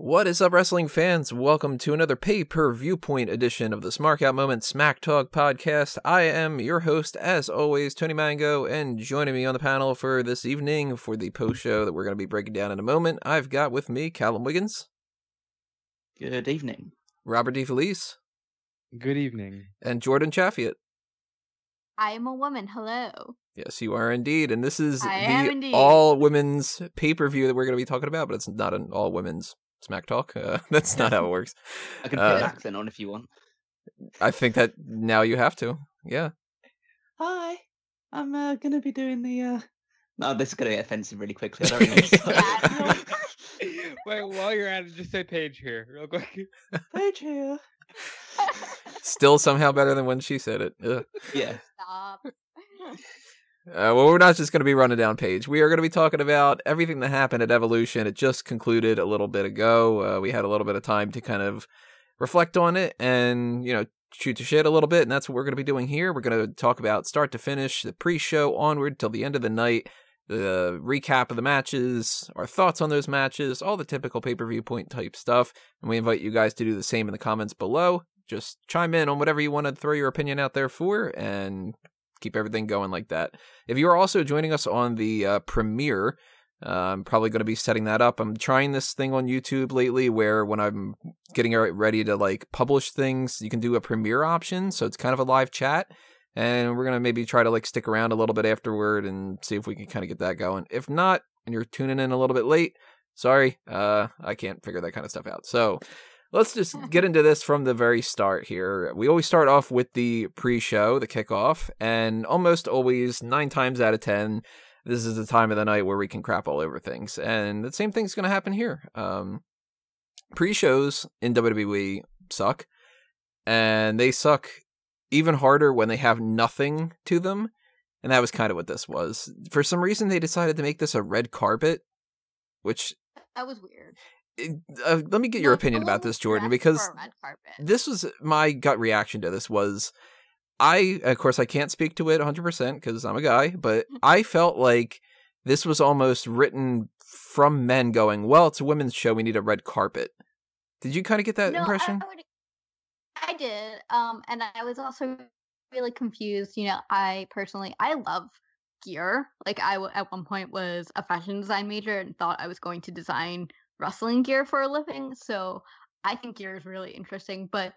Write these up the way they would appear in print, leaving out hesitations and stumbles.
What is up, wrestling fans? Welcome to another Pay-Per-Viewpoint edition of the Smark Out Moment Smack Talk podcast. I am your host, as always, Tony Mango, and joining me on the panel for this evening for the post-show that we're going to be breaking down in a moment, I've got with me Callum Wiggins. Good evening. Robert DeFelice. Good evening. And Jordan Chaffiett. I am a woman. Hello. Yes, you are indeed, and this is the all-women's pay-per-view that we're going to be talking about, but it's not an all-women's Smack Talk. That's not how it works. I can put an accent on if you want. I think that now you have to. Yeah. Hi. I'm going to be doing the... No, this is going to get offensive really quickly. I don't know. Wait, while you're at it, just say Paige here, real quick. Paige here. Still somehow better than when she said it. Ugh. Yeah. Stop. Well, we're not just going to be running down Paige. We are going to be talking about everything that happened at Evolution. It just concluded a little bit ago. We had a little bit of time to kind of reflect on it and, shoot the shit a little bit. And that's what we're going to be doing here. We're going to talk about start to finish, the pre-show onward till the end of the night, the recap of the matches, our thoughts on those matches, all the typical pay-per-view point type stuff. And we invite you guys to do the same in the comments below. Just chime in on whatever you want to throw your opinion out there for, and keep everything going like that. If you are also joining us on the premiere, I'm probably going to be setting that up. I'm trying this thing on YouTube lately where when I'm getting ready to publish things, you can do a premiere option. So it's kind of a live chat. And we're going to maybe try to stick around a little bit afterward and see if we can kind of get that going. If not, and you're tuning in a little bit late, sorry, I can't figure that kind of stuff out. So let's just get into this from the very start here. We always start off with the pre-show, the kickoff, and almost always, 9 times out of 10, this is the time of the night where we can crap all over things. And the same thing's going to happen here. Pre-shows in WWE suck, and they suck even harder when they have nothing to them, and that was kind of what this was. For some reason, they decided to make this a red carpet, which... That was weird. Let me get your opinion about this, Jordan, because this was my gut reaction to this was, of course, I can't speak to it 100% because I'm a guy, but I felt like this was almost written from men going, well, it's a women's show, we need a red carpet. Did you kind of get that impression? I did, and I was also really confused. I love gear. I at one point was a fashion design major and thought I was going to design wrestling gear for a living, so I think gear is really interesting, but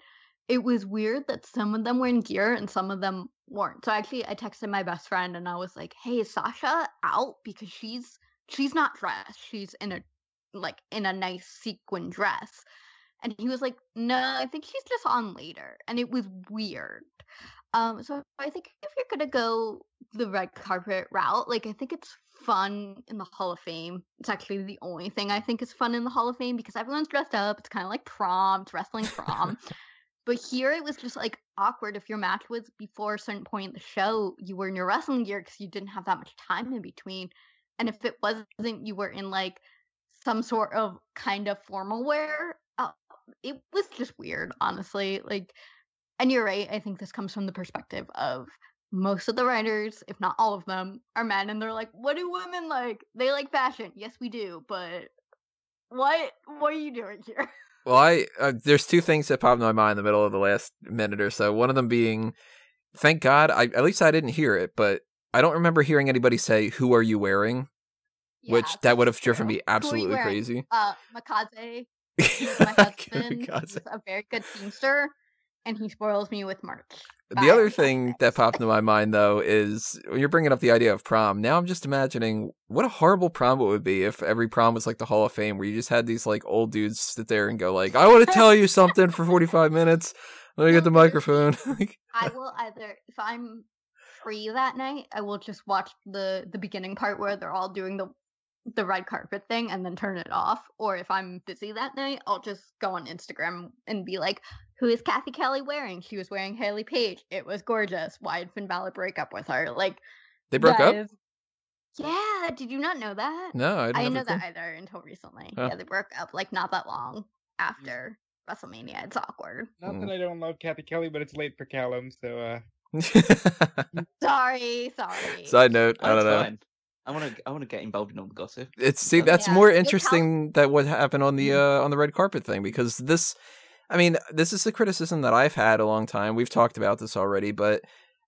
it was weird that some of them were in gear and some of them weren't. So actually I texted my best friend and I was like, hey, is Sasha out? Because she's not dressed, she's in a nice sequin dress. And he was like, no, I think she's just on later. And it was weird. So I think if you're gonna go the red carpet route, I think it's fun in the Hall of Fame. It's actually the only thing I think is fun in the Hall of Fame because everyone's dressed up. It's kind of like prom. It's wrestling prom. But here it was just awkward. If your match was before a certain point in the show, you were in your wrestling gear because you didn't have that much time in between. And if it wasn't, you were in some sort of kind of formal wear. It was just weird, honestly. And you're right. I think this comes from the perspective of most of the writers, if not all of them, are men, and they're like, what do women like? They like fashion. Yes, we do, but what are you doing here? Well, there's 2 things that popped in my mind in the middle of the last minute or so. One of them being, thank God, at least I didn't hear it, but I don't remember hearing anybody say, who are you wearing? Yeah, which that would have driven me absolutely crazy. Mikaze. My husband is a very good teamster, and he spoils me with merch. The other thing that popped into my mind, though, is when you're bringing up the idea of prom, now I'm just imagining what a horrible prom it would be if every prom was like the Hall of Fame, where you just had these old dudes sit there and go I want to tell you something for 45 minutes. Let me get the microphone. I will either, if I'm free that night, I will just watch the beginning part where they're all doing the red carpet thing and then turn it off. Or if I'm busy that night, I'll just go on Instagram and be like, who is Kathy Kelly wearing? She was wearing Haley Page. It was gorgeous. Why did Finn Balor break up with her? They broke up? Yeah, did you not know that? No, I didn't know that either until recently. Huh. Yeah, they broke up not that long after WrestleMania. It's awkward. Not that I don't love Kathy Kelly, but it's late for Callum, so Sorry. Side note, I don't know. Fine. I want to get involved in all the gossip. That's Yeah. more It's interesting than what happened on the red carpet thing, because this is the criticism that I've had a long time. We've talked about this already, but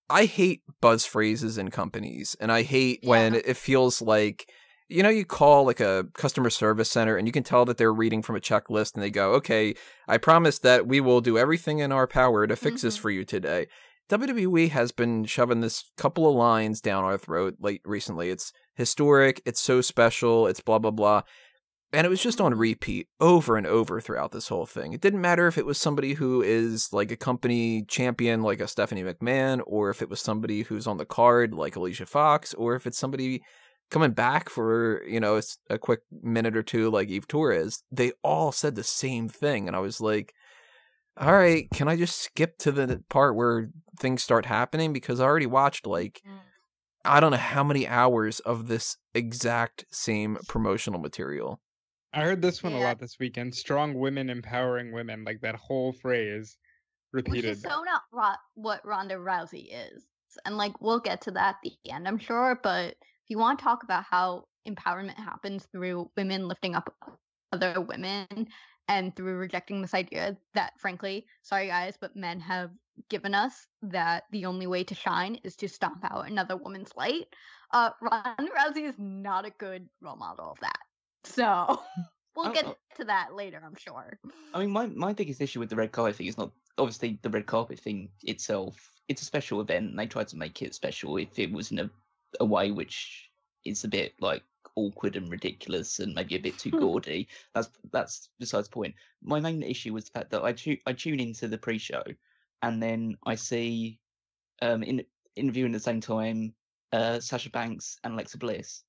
I hate buzz phrases in companies, and I hate when it feels like, you call like a customer service center and you can tell that they're reading from a checklist and they go, okay, I promise that we will do everything in our power to fix this for you today. WWE has been shoving this couple of lines down our throat recently. It's historic, it's so special, it's blah, blah, blah. And it was just on repeat over and over throughout this whole thing. It didn't matter if it was somebody who is like a company champion like a Stephanie McMahon, or if it was somebody who's on the card like Alicia Fox, or if it's somebody coming back for, a quick minute or two like Eve Torres. They all said the same thing. And I was like, all right, can I just skip to the part where things start happening? Because I already watched I don't know how many hours of this exact same promotional material. I heard this one a lot this weekend. Strong women empowering women, like that whole phrase repeated. Which is so not what Ronda Rousey is. And we'll get to that at the end, I'm sure. But if you want to talk about how empowerment happens through women lifting up other women and through rejecting this idea that, frankly, sorry guys, but men have given us that the only way to shine is to stomp out another woman's light, Ronda Rousey is not a good role model of that. So we'll get to that later, I'm sure. I mean, my biggest issue with the red carpet thing is not obviously the red carpet thing itself. It's a special event, and they tried to make it special. If it was in a way which is a bit awkward and ridiculous and maybe a bit too gaudy, that's besides the point. My main issue was the fact that I tune into the pre-show, and then I see interviewing at the same time Sasha Banks and Alexa Bliss.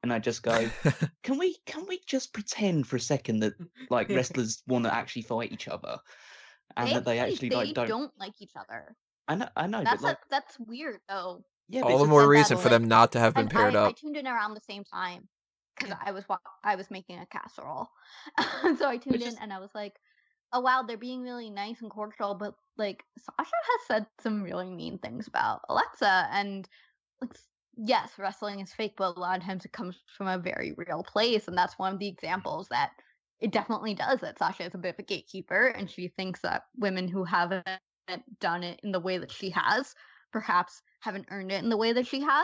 And I just go, can we just pretend for a second that wrestlers want to actually fight each other, and that they actually don't like each other. I know, that's weird though. Yeah, all the more reason for them not to have been paired up. I tuned in around the same time because I was making a casserole, so I tuned in and I was like, oh wow, they're being really nice and cordial, but Sasha has said some really mean things about Alexa, and yes, wrestling is fake, but a lot of times it comes from a very real place, and that's one of the examples that it definitely does, that Sasha is a bit of a gatekeeper, and she thinks that women who haven't done it in the way that she has perhaps haven't earned it in the way that she has,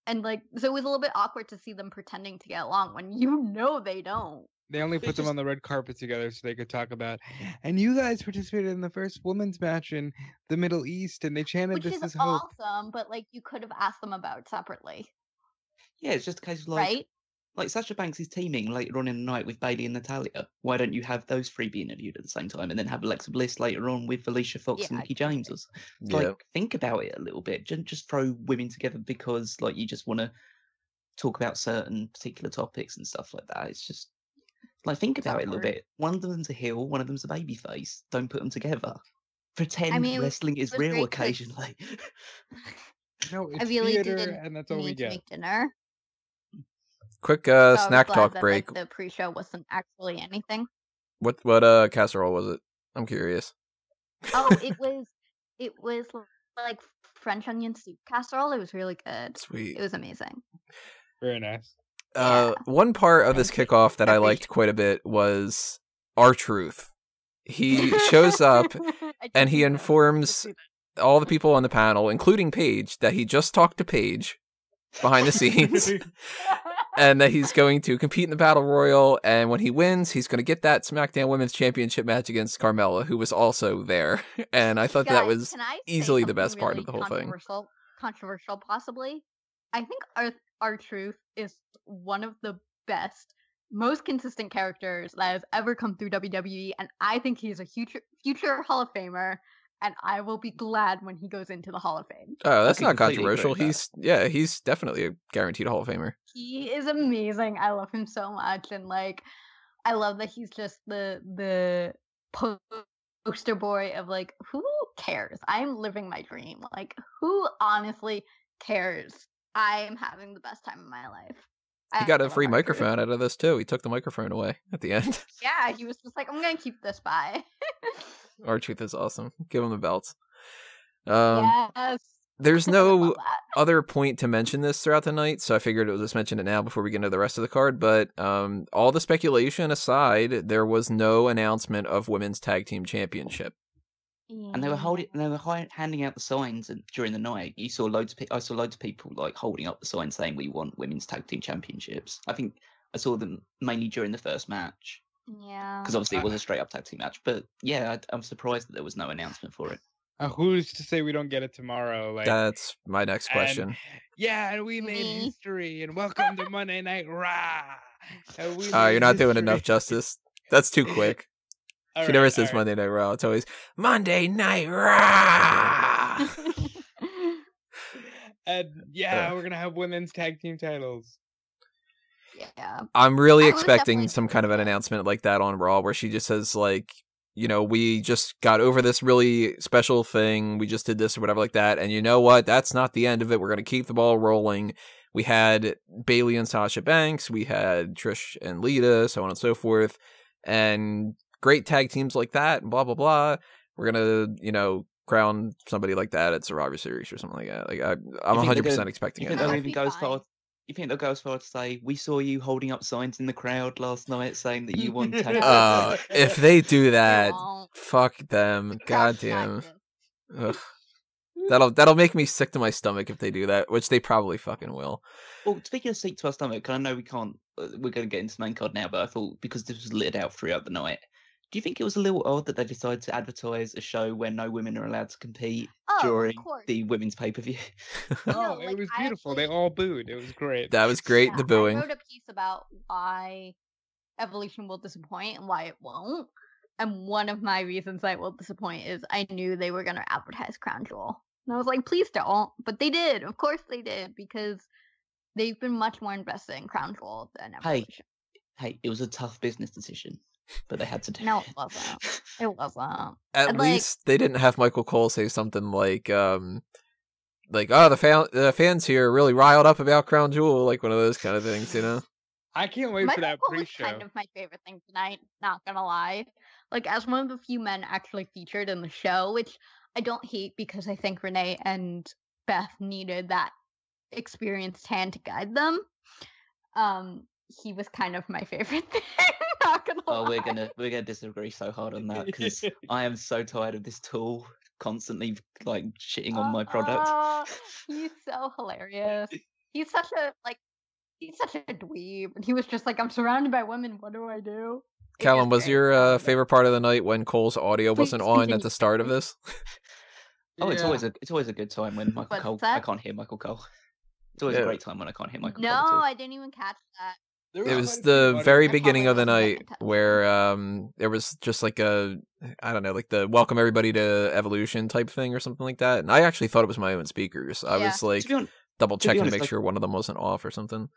and so it was a little bit awkward to see them pretending to get along when they don't. They only put them on the red carpet together so they could talk about, and you guys participated in the first women's match in the Middle East, and they chanted this as hope. Which is awesome, but you could have asked them about it separately. Yeah, it's just a case of right? Sasha Banks is teaming later on in the night with Bayley and Natalya. Why don't you have those three be interviewed at the same time, and then have Alexa Bliss later on with Alicia Fox and Mickie James? Think about it a little bit. Just throw women together because you just want to talk about certain particular topics and stuff like that. It's just think about it a little bit. One of them's a heel, one of them's a babyface. Don't put them together. Pretend wrestling is real occasionally. No, it's I really theater, and that's all we get. Make dinner. Quick snack talk break. The pre-show wasn't actually anything. What casserole was it? I'm curious. Oh, it was like French onion soup casserole. It was really good. Sweet. It was amazing. Very nice. One part of this kickoff that I liked quite a bit was R-Truth. He shows up and he informs all the people on the panel, including Paige, that he just talked to Paige behind the scenes and that he's going to compete in the Battle Royal, and when he wins, he's going to get that SmackDown Women's Championship match against Carmella, who was also there. And I thought that was easily the best part of the whole thing. Controversial, possibly. I think R-Truth is one of the best, most consistent characters that has ever come through WWE, and I think he's a future Hall of Famer, and I will be glad when he goes into the Hall of Fame. Oh, that's not controversial. He's definitely a guaranteed Hall of Famer. He is amazing. I love him so much, and I love that he's just the poster boy of who cares? I'm living my dream. Who honestly cares? I am having the best time of my life. He got a free microphone out of this too. He took the microphone away at the end. Yeah, he was just I'm gonna keep this by. R-Truth is awesome. Give him the belts. Yes. there's I no love that. other point to mention this throughout the night, so I figured I'll just mention it now before we get into the rest of the card. But all the speculation aside, there was no announcement of Women's Tag Team Championship. And they were handing out the signs during the night. You saw I saw loads of people like holding up the sign saying we want Women's Tag Team Championships. I think I saw them mainly during the first match. Yeah. Because obviously it was a straight up tag team match. But yeah, I'm surprised that there was no announcement for it. Who's to say we don't get it tomorrow? Like, That's my next question. And we made history, and welcome to Monday Night Raw. You're not doing enough justice. That's too quick. She never says Monday. Monday Night Raw. It's always Monday Night Raw. And we're gonna have women's tag team titles. Yeah. I'm really I was expecting definitely some kind of an announcement like that on Raw, where she just says like, you know, we just got over this really special thing. We just did this or whatever like that. And you know what? That's not the end of it. We're going to keep the ball rolling. We had Bayley and Sasha Banks. We had Trish and Lita, so on and so forth. And great tag teams like that and blah, blah, blah. We're going to, you know, crown somebody like that at Survivor Series or something like that. Like I'm 100% expecting it. You think they'll go as far as to say, we saw you holding up signs in the crowd last night saying that you want tag if they do that, fuck them. Goddamn. Ugh. That'll make me sick to my stomach if they do that, which they probably fucking will. Well, speaking of sick to our stomach, I know we can't, we're going to get into the main card now, but I thought because this was lit out throughout the night, do you think it was a little odd that they decided to advertise a show where no women are allowed to compete during the women's pay-per-view? No, it was beautiful. They all booed. It was great. That was great, the booing. I wrote a piece about why Evolution will disappoint and why it won't. And one of my reasons I will disappoint is I knew they were going to advertise Crown Jewel. And I was like, please don't. But they did. Of course they did, because they've been much more invested in Crown Jewel than Evolution. Hey, it was a tough business decision. But they had to do No, it wasn't. It wasn't. At least they didn't have Michael Cole say something like, oh, the fans here are really riled up about Crown Jewel, like one of those kind of things, you know? I can't wait for that pre-show. Kind of my favorite thing tonight, not gonna lie. Like, as one of the few men actually featured in the show, which I don't hate because I think Renee and Beth needed that experienced hand to guide them. He was kind of my favorite thing. Not gonna lie. We're gonna disagree so hard on that because I am so tired of this tool constantly like shitting on my product. He's so hilarious. He's such a dweeb, and he was just like, I'm surrounded by women. What do I do? Callum, was your favorite part of the night when Cole's audio wasn't on at the start of this? Oh, it's always a good time when Michael Cole. I can't hear Michael Cole. It's always a great time when I can't hear Michael Cole. No, I didn't even catch that. It was the very beginning of the night where there was just like the welcome everybody to Evolution type thing or something like that. And I actually thought it was my own speakers. I was like double checking to make sure one of them wasn't off or something.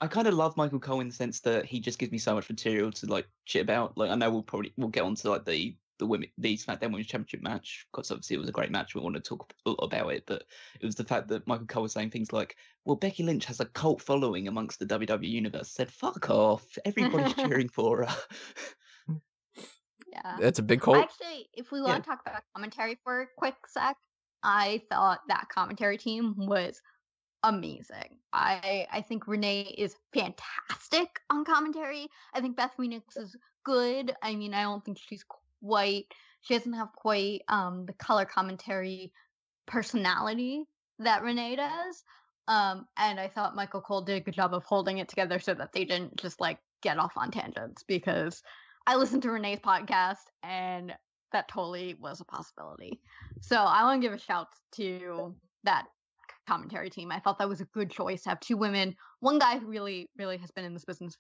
I kind of love Michael Cole in the sense that he just gives me so much material to like shit about. Like I know we'll get on to like the SmackDown Women's Championship match, because obviously it was a great match. We want to talk a lot about it, but it was the fact that Michael Cole was saying things like, well, Becky Lynch has a cult following amongst the WWE universe. I said, fuck off. Everybody's cheering for her. Yeah. That's a big cult. Actually, if we want to talk about commentary for a quick sec, I thought that commentary team was amazing. I think Renee is fantastic on commentary. I think Beth Phoenix is good. I mean, I don't think she doesn't have quite the color commentary personality that Renee does. And I thought Michael Cole did a good job of holding it together so that they didn't just like get off on tangents, because I listened to Renee's podcast and that totally was a possibility. So I want to give a shout to that commentary team. I thought that was a good choice to have two women, one guy who really, really has been in this business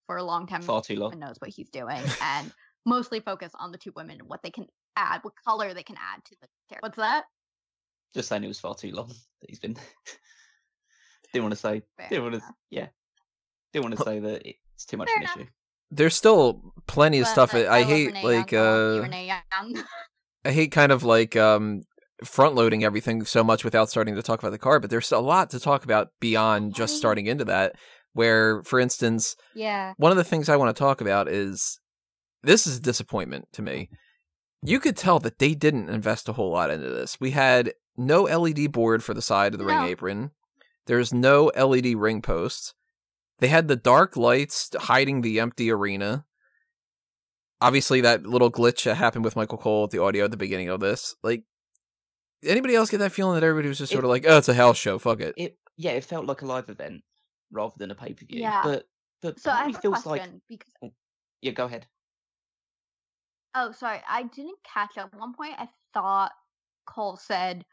for a long time, far too long, and knows what he's doing, and mostly focus on the two women and what they can add, what color they can add to the character. What's that? Just saying it was far too long that he's been. Didn't want to say that it's too much of an issue. There's still plenty of stuff. I hate I hate kind of like front loading everything so much without starting to talk about the card, but there's a lot to talk about beyond just starting into that. Where, for instance, one of the things I want to talk about is, this is a disappointment to me. You could tell that they didn't invest a whole lot into this. We had no LED board for the side of the ring No. apron. There's no LED ring posts. They had the dark lights hiding the empty arena. Obviously, that little glitch that happened with Michael Cole at the audio at the beginning of this. Like, anybody else get that feeling that everybody was just sort of like, oh, it's a house show, fuck it. It felt like a live event rather than a pay-per-view. Yeah. But So I part of me have a feels question because. Yeah, go ahead. Oh, sorry. I didn't catch up. At one point, I thought Cole said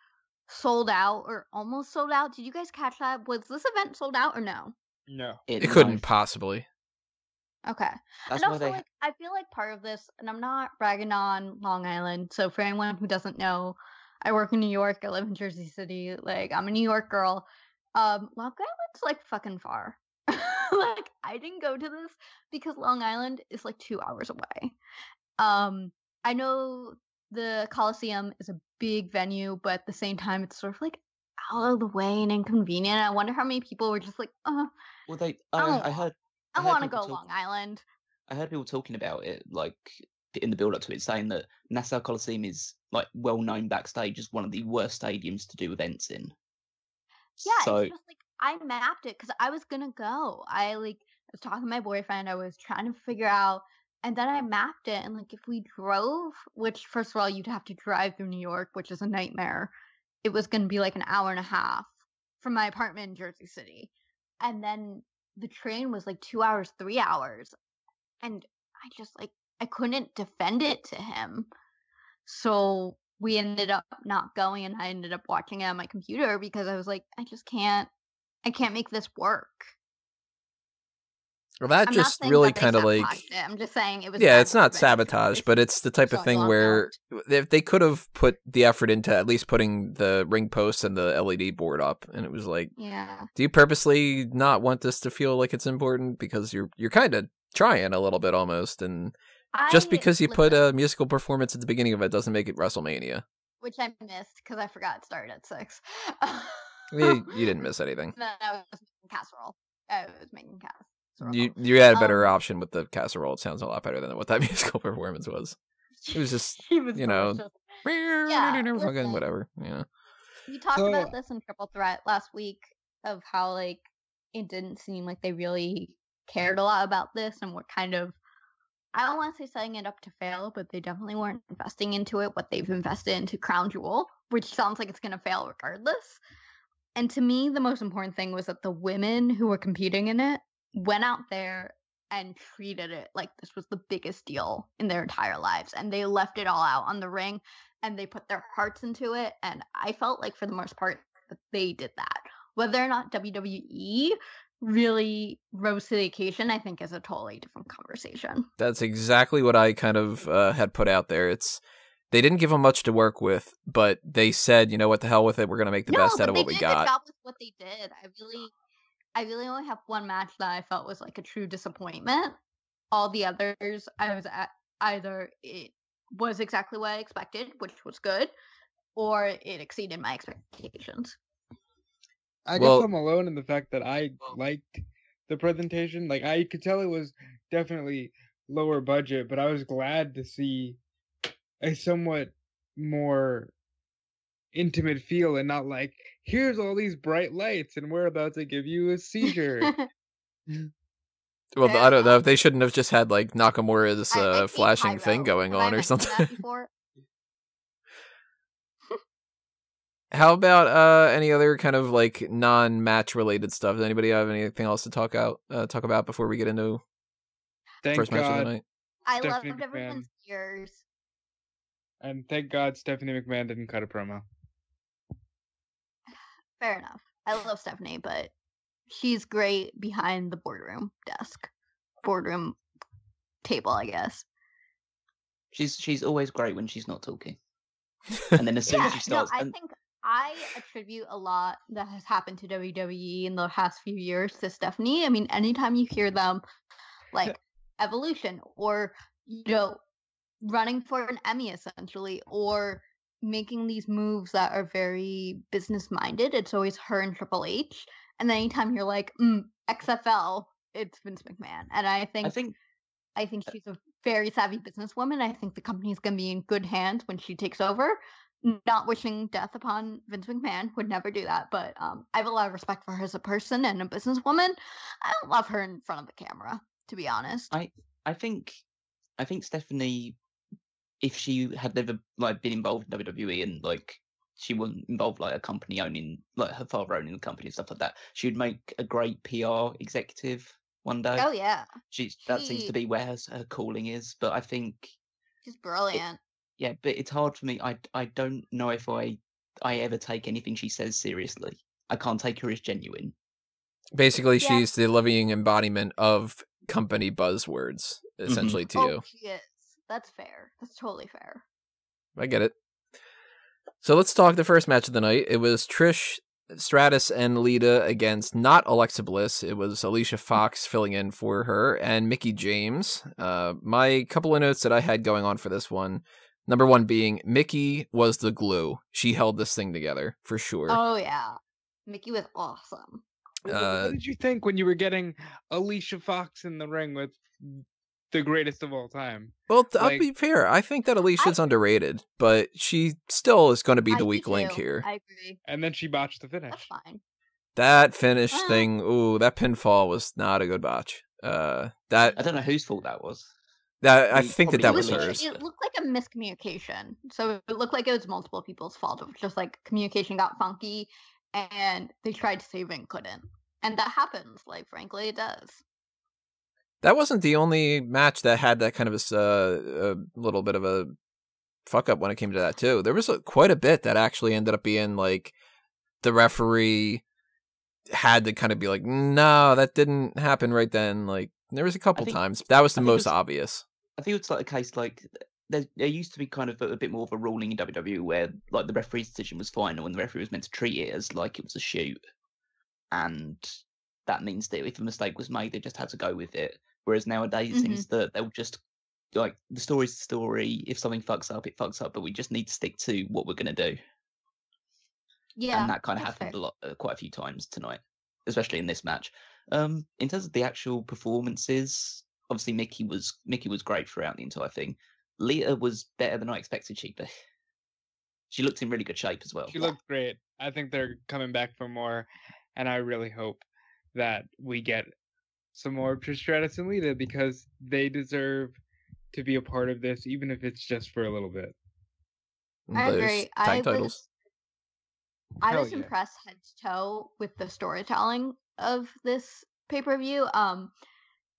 sold out or almost sold out. Did you guys catch that? Was this event sold out or no? No. It couldn't possibly. Okay. That's And why also, I feel like part of this, and I'm not bragging on Long Island. So for anyone who doesn't know, I work in New York. I live in Jersey City. Like, I'm a New York girl. Long Island's like fucking far. Like, I didn't go to this because Long Island is like 2 hours away. I know the Coliseum is a big venue, but at the same time, it's sort of like out of the way and inconvenient. I wonder how many people were just like, Well, I want to go Long Island. I heard people talking about it, like in the build-up to it, saying that Nassau Coliseum is like well known backstage as one of the worst stadiums to do events in. Yeah, so it's just like I mapped it because I was gonna go. I was talking to my boyfriend. I was trying to figure out, and then I mapped it. And like, if we drove, which first of all you'd have to drive through New York, which is a nightmare. It was gonna be like an hour and a half from my apartment in Jersey City, and then the train was like 2 hours, 3 hours, and I just I couldn't defend it to him. So we ended up not going, and I ended up watching it on my computer because I was like, I can't make this work. Well, that just really kind of like. I'm just saying it was. Yeah, it's not sabotage, but it's the type of thing where if they could have put the effort into at least putting the ring posts and the LED board up, and it was like, yeah. Do you purposely not want this to feel like it's important because you're kind of trying a little bit almost, and just because you put a musical performance at the beginning of it doesn't make it WrestleMania. Which I missed because I forgot it started at 6. You didn't miss anything. No, I was making casserole. I was making casserole. You had a better option with the casserole. It sounds a lot better than what that musical performance was. It was just, fucking whatever. Yeah. We talked about this in Triple Threat last week of how like it didn't seem like they really cared a lot about this and were kind of, I don't want to say setting it up to fail, but they definitely weren't investing into it what they've invested into Crown Jewel, which sounds like it's going to fail regardless. And to me, the most important thing was that the women who were competing in it went out there and treated it like this was the biggest deal in their entire lives. And they left it all out on the ring and they put their hearts into it. And I felt like for the most part that they did that. Whether or not WWE really rose to the occasion, I think is a totally different conversation. That's exactly what I kind of had put out there. They didn't give them much to work with, but they said, you know what, the hell with it. We're going to make the best out of what we got. They did a good job with what they did. I really only have one match that I felt was like a true disappointment. All the others, I was at either it was exactly what I expected, which was good, or it exceeded my expectations. I guess I'm alone in the fact that I liked the presentation. Like, I could tell it was definitely lower budget, but I was glad to see a somewhat more intimate feel and not like, here's all these bright lights and we're about to give you a seizure. Well, I don't know if they shouldn't have just had like Nakamura's flashing thing going on or something. How about any other kind of like non-match related stuff? Does anybody have anything else to talk about before we get into first match of the night? I loved everyone's ears. And thank God Stephanie McMahon didn't cut a promo. Fair enough. I love Stephanie, but she's great behind the boardroom table, I guess. She's always great when she's not talking. And then as soon as she starts... I think I attribute a lot that has happened to WWE in the past few years to Stephanie. I mean, anytime you hear them, like, Evolution, or, running for an Emmy, essentially, or making these moves that are very business-minded, it's always her and Triple H. And then anytime you're like, XFL, it's Vince McMahon. And I think she's a very savvy businesswoman. I think the company's going to be in good hands when she takes over. not wishing death upon Vince McMahon, would never do that, but I have a lot of respect for her as a person and a businesswoman. I don't love her in front of the camera, to be honest. I think Stephanie, if she had never like been involved in WWE and like she wasn't involved like a company owning, like her father owning the company and stuff like that, she would make a great PR executive one day. Oh yeah, that seems to be where her calling is. But I think she's brilliant. Yeah, but it's hard for me. I don't know if I ever take anything she says seriously. I can't take her as genuine. Basically, she's the living embodiment of company buzzwords, essentially, to you. She is. That's fair. That's totally fair. I get it. So let's talk the first match of the night. It was Trish, Stratus, and Lita against not Alexa Bliss. It was Alicia Fox filling in for her and Mickie James. My couple of notes that I had going on for this one. Number one being Mickie was the glue. She held this thing together for sure. Oh yeah, Mickie was awesome. What did you think when you were getting Alicia Fox in the ring with the greatest of all time? Well, I'll be fair. I think that Alicia's underrated, but she still is going to be the weak link here. I agree. And then she botched the finish. That's fine. That finish thing, that pinfall was not a good botch. I don't know whose fault that was. I think that was hers. It looked like a miscommunication. So it looked like it was multiple people's fault. It was just like communication got funky and they tried to save it and couldn't. And that happens. Like, frankly, it does. That wasn't the only match that had that kind of a little bit of a fuck up when it came to that, too. There was quite a bit that actually ended up being like the referee had to kind of be like, no, that didn't happen right then. Like, there was a couple times. That was the most obvious. I think it's like a case like there used to be kind of a bit more of a ruling in WWE where like the referee's decision was final and the referee was meant to treat it as like it was a shoot. And that means that if a mistake was made, they just had to go with it. Whereas nowadays, it seems that they'll just, like, the story's the story. If something fucks up, it fucks up, but we just need to stick to what we're going to do. Yeah. And that kind of happened quite a few times tonight, especially in this match. In terms of the actual performances, obviously Mickie was great throughout the entire thing. Lita was better than I expected she'd be. She looked in really good shape as well. She looked great. I think they're coming back for more, and I really hope that we get some more of Trish Stratus and Lita because they deserve to be a part of this, even if it's just for a little bit. I agree. I was yeah. impressed head to toe with the storytelling of this pay-per-view.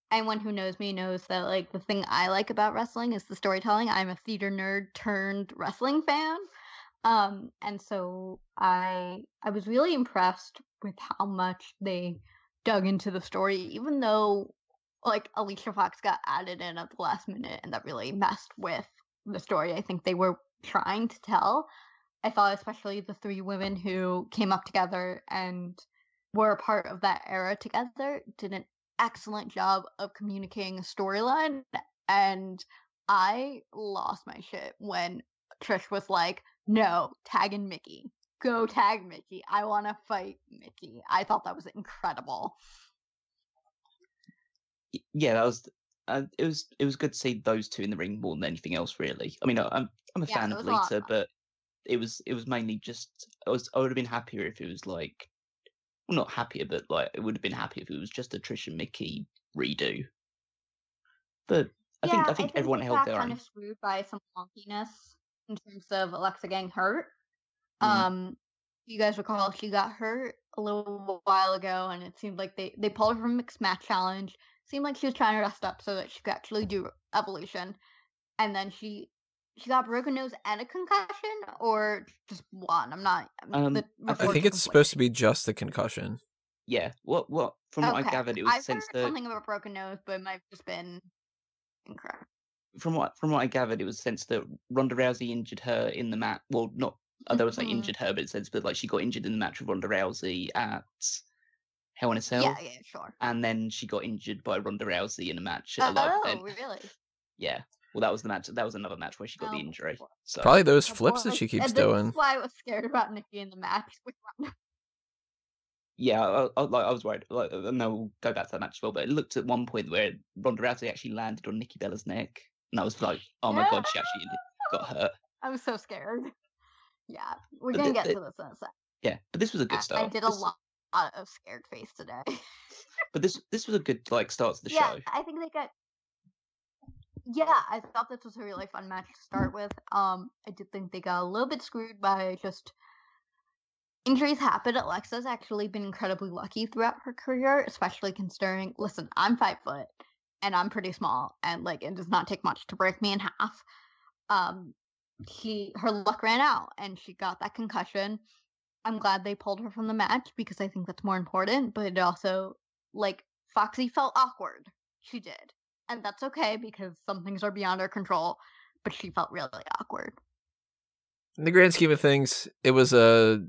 Anyone who knows me knows that like the thing I like about wrestling is the storytelling. I'm a theater nerd turned wrestling fan. And so I was really impressed with how much they dug into the story, even though like Alicia Fox got added in at the last minute and that really messed with the story I think they were trying to tell. I thought especially the three women who came up together and were a part of that era together did an excellent job of communicating a storyline, and I lost my shit when Trish was like, no, tagging Mickie. Go tag Mickie. I want to fight Mickie. I thought that was incredible. Yeah, that was. It was good to see those two in the ring more than anything else, really. I mean, I'm a fan of Lita, awesome. But it was mainly just I would have been happier if it was like, well, not happier, but like it would have been happier if it was just a Trish and Mickie redo. But I think everyone held their own. Kind of screwed by some wonkiness in terms of Alexa getting hurt. You guys recall she got hurt a little while ago, and it seemed like they pulled her from Mixed Match Challenge. Seemed like she was trying to rest up so that she could actually do Evolution, and then she got a broken nose and a concussion, or just one. I'm not. I think it's supposed to be just a concussion. Yeah. What? From what I gathered, it was since something about broken nose, but it might have just been incorrect. From what I gathered, it was since that Ronda Rousey injured her in the match. Well, not. I don't want to say injured her, but it says, but like she got injured in the match with Ronda Rousey at Hell in a Cell. Yeah, sure. And then she got injured by Ronda Rousey in a match at a live event. Really? Yeah. Well, that was the match. That was another match where she got the injury. So. Probably those flips that she keeps doing. That's why I was scared about Nikki in the match with Ronda. Yeah, I was worried. Like, and we'll go back to that match as well. But it looked at one point where Ronda Rousey actually landed on Nikki Bella's neck, and I was like, "Oh my god, she actually got hurt." I was so scared. Yeah, we're But gonna get to this in a sec. Yeah, but this was a good start. I did a lot of scared face today. But this was a good start to the show. I think they got. Yeah, I thought this was a really fun match to start with. I did think they got a little bit screwed by just injuries happen. Alexa's actually been incredibly lucky throughout her career, especially considering. Listen, I'm 5 foot and I'm pretty small, and like it does not take much to break me in half. Her luck ran out, and she got that concussion. I'm glad they pulled her from the match because I think that's more important. But it also, like, Foxy felt awkward. She did. And that's okay because some things are beyond our control, but she felt really awkward. In the grand scheme of things, it was a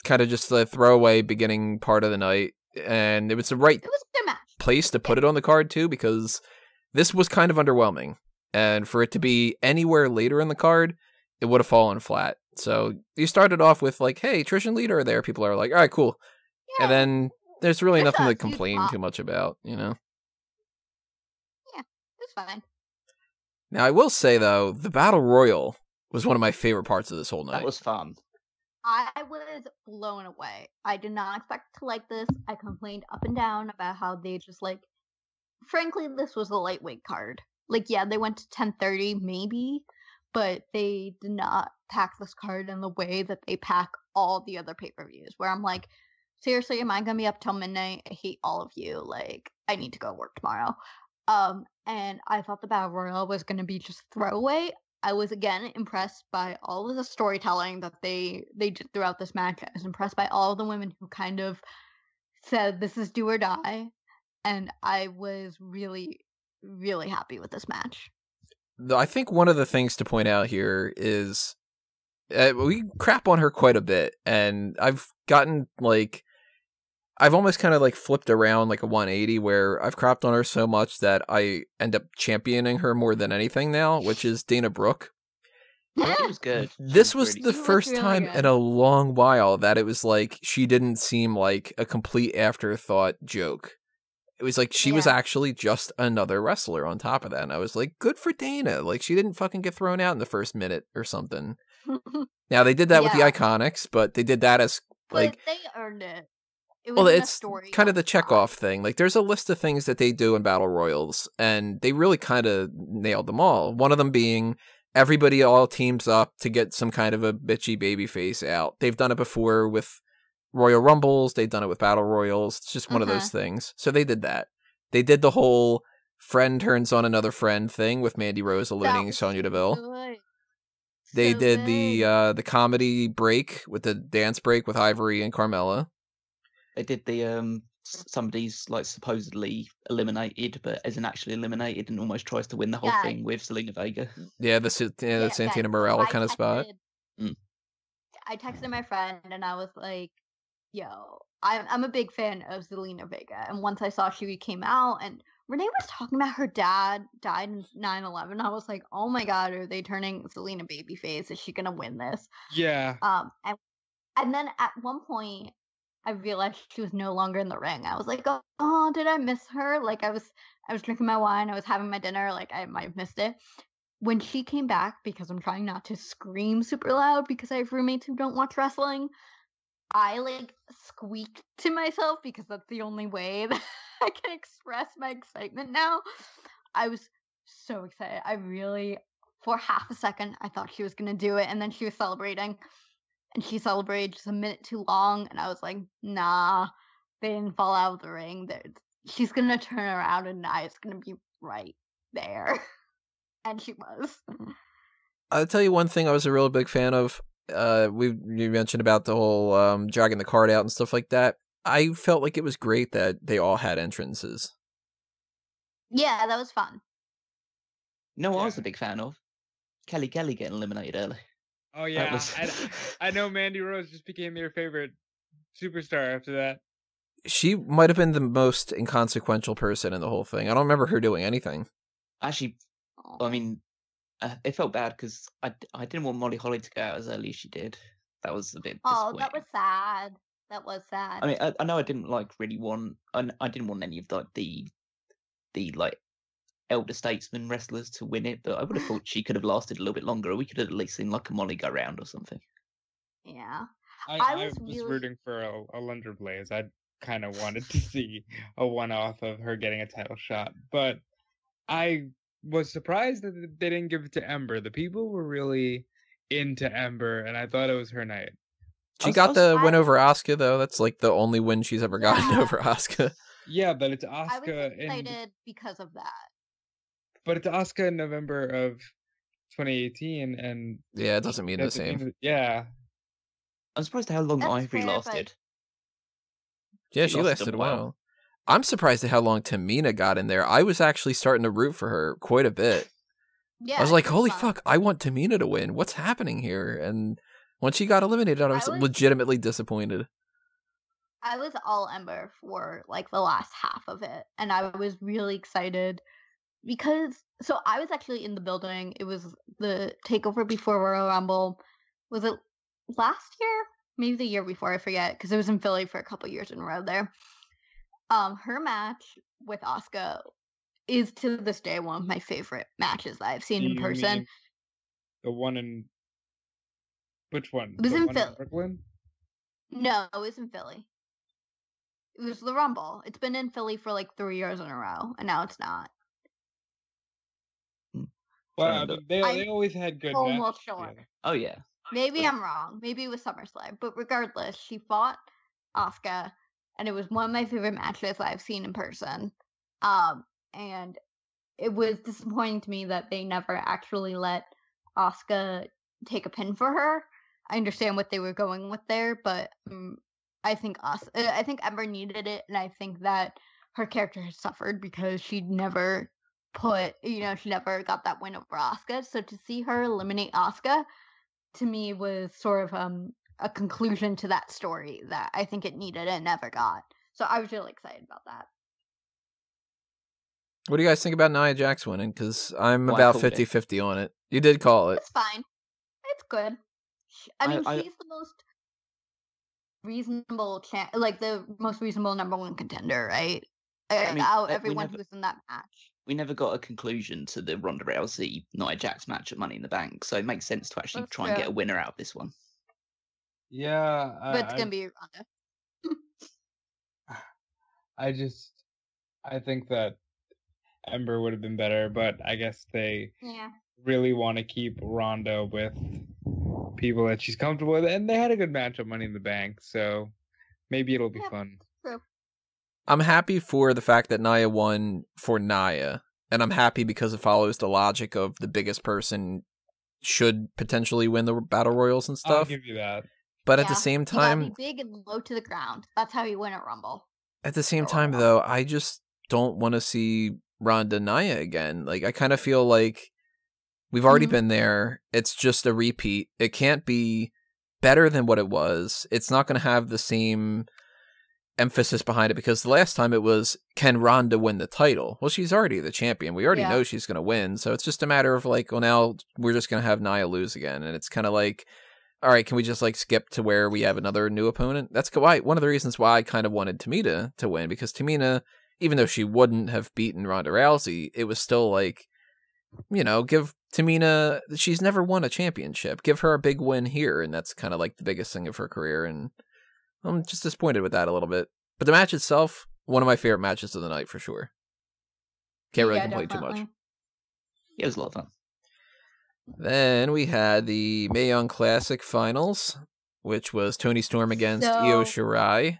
kind of just a throwaway beginning part of the night, and it was the right place to put it on the card too, because this was kind of underwhelming, and for it to be anywhere later in the card, it would have fallen flat. So you started off with like, hey, Trish and Lita are there. People are like, all right, cool. Yeah. And then there's really nothing to complain too much about, you know? Yeah, it's fine. Now, I will say, though, the Battle Royal was one of my favorite parts of this whole night. That was fun. I was blown away. I did not expect to like this. I complained up and down about how they just, like... Frankly, this was a lightweight card. Like, yeah, they went to 10:30, maybe, but they did not pack this card in the way that they pack all the other pay-per-views, where I'm like, seriously, am I going to be up till midnight? I hate all of you. Like, I need to go work tomorrow. And I thought the Battle Royal was going to be just throwaway. I was, again, impressed by all of the storytelling that they did throughout this match. I was impressed by all of the women who kind of said, this is do or die. And I was really, really happy with this match. I think one of the things to point out here is we crap on her quite a bit, and I've gotten, like, I've almost kind of, like, flipped around like a 180 where I've crapped on her so much that I end up championing her more than anything now, which is Dana Brooke. Yeah, she was good. This was the first time in a long while that it was like she didn't seem like a complete afterthought joke. It was like she was actually just another wrestler on top of that. And I was like, good for Dana. Like, she didn't fucking get thrown out in the first minute or something. Now, they did that with the Iconics, but they did that as, like... But they earned it. It's kind of the checkoff thing. Like, there's a list of things that they do in Battle Royals, and they really kind of nailed them all. One of them being everybody all teams up to get some kind of a bitchy babyface out. They've done it before with Royal Rumbles. They've done it with Battle Royals. It's just one of those things. So they did that. They did the whole friend turns on another friend thing with Mandy Rose eliminating Sonya Deville. They did the comedy break with the dance break with Ivory and Carmella. They did the somebody's like supposedly eliminated, but isn't actually eliminated and almost tries to win the whole thing with Zelina Vega. Yeah, the Santina Morella kind of spot. I texted my friend and I was like, yo, I'm a big fan of Zelina Vega. And once I saw she came out and Renee was talking about her dad died in 9/11, I was like, oh my god, are they turning Zelina babyface? Is she gonna win this? Yeah. And then at one point I realized she was no longer in the ring. I was like, oh, did I miss her? Like, I was drinking my wine, I was having my dinner, like, I might have missed it. When she came back, because I'm trying not to scream super loud because I have roommates who don't watch wrestling, I, like, squeaked to myself because that's the only way that I can express my excitement now. I was so excited. I really, for half a second, I thought she was going to do it, and then she was celebrating. And she celebrated just a minute too long, and I was like, nah, they didn't fall out of the ring. She's going to turn around, and Nia's going to be right there. And she was. I'll tell you one thing I was a real big fan of. You mentioned about the whole dragging the card out and stuff like that. I felt like it was great that they all had entrances. Yeah, that was fun. No, I was a big fan of Kelly getting eliminated early. Oh yeah, I know Mandy Rose just became your favorite superstar after that. She might have been the most inconsequential person in the whole thing. I don't remember her doing anything. Actually, I mean, it felt bad because I didn't want Molly Holly to go out as early as she did. That was a bit disappointing. That was sad. That was sad. I mean, I know I didn't like really want, I didn't want any of like the like elder statesman wrestlers to win it, but I would have thought she could have lasted a little bit longer, or we could have at least seen like a Molly go round or something. Yeah. I was rooting for a Lunder Blaze. I kind of wanted to see a one-off of her getting a title shot, but I was surprised that they didn't give it to Ember. The people were really into Ember, and I thought it was her night. She got the win over Asuka, though. That's like the only win she's ever gotten over Asuka. Yeah, but it's Asuka. I was excited because of that. But it's Asuka in November of 2018, and yeah, it doesn't mean the same. Yeah, I'm surprised at how long Ivory lasted. Yeah, she lasted a while. I'm surprised at how long Tamina got in there. I was actually starting to root for her quite a bit. Yeah, I was like, holy fuck, I want Tamina to win. What's happening here? And when she got eliminated, I was legitimately disappointed. I was all Ember for like the last half of it, and I was really excited because I was actually in the building. It was the takeover before Royal Rumble. Was it last year? Maybe the year before, I forget, because it was in Philly for a couple years in a row there. Her match with Asuka is to this day one of my favorite matches that I've seen in person. The one in which one? It was in Philly. Brooklyn? No, it was in Philly. It was the Rumble. It's been in Philly for like 3 years in a row, and now it's not. Well, I mean, they always had good matches. Almost sure. Oh yeah. Maybe I'm wrong. Maybe it was SummerSlam, but regardless, she fought Asuka, and it was one of my favorite matches that I've seen in person. And it was disappointing to me that they never actually let Asuka take a pin for her. I understand what they were going with there, but I think Ember needed it, and I think that her character has suffered because she never got that win over Asuka. So to see her eliminate Asuka, to me, was sort of a conclusion to that story that I think it needed and never got. So I was really excited about that. What do you guys think about Nia Jax winning? Because I'm about 50-50 on it. You did call it. It's fine. It's good. I mean, she's the most reasonable the most reasonable number one contender, right? Out everyone who's in that match. We never got a conclusion to the Ronda Rousey Nia Jax match at Money in the Bank, so it makes sense to actually try and get a winner out of this one. Yeah, but it's gonna be Ronda. I think that Ember would have been better, but I guess they really want to keep Ronda with people that she's comfortable with, and they had a good match at Money in the Bank, so maybe it'll be fun. True. I'm happy for the fact that Nia won for Nia, and I'm happy because it follows the logic of the biggest person should potentially win the Battle Royals and stuff. I'll give you that. But at the same time, you gotta be big and low to the ground. That's how you win a Rumble. At the same time, though, I just don't want to see Ronda Nia again. Like, I kind of feel like we've already been there. It's just a repeat. It can't be better than what it was. It's not going to have the same emphasis behind it, because the last time it was, can Ronda win the title? Well, she's already the champion. We already know she's going to win. So it's just a matter of like, well, now we're just going to have Nia lose again. And it's kind of like, all right, can we just like skip to where we have another new opponent? That's why one of the reasons why I kind of wanted Tamina to win, because Tamina, even though she wouldn't have beaten Ronda Rousey, it was still like, give Tamina, she's never won a championship. Give her a big win here, and that's kind of like the biggest thing of her career, and I'm just disappointed with that a little bit. But the match itself, one of my favorite matches of the night for sure. Can't really complain too much. It was a lot of fun. Then we had the Mae Young Classic finals, which was Toni Storm against Io Shirai.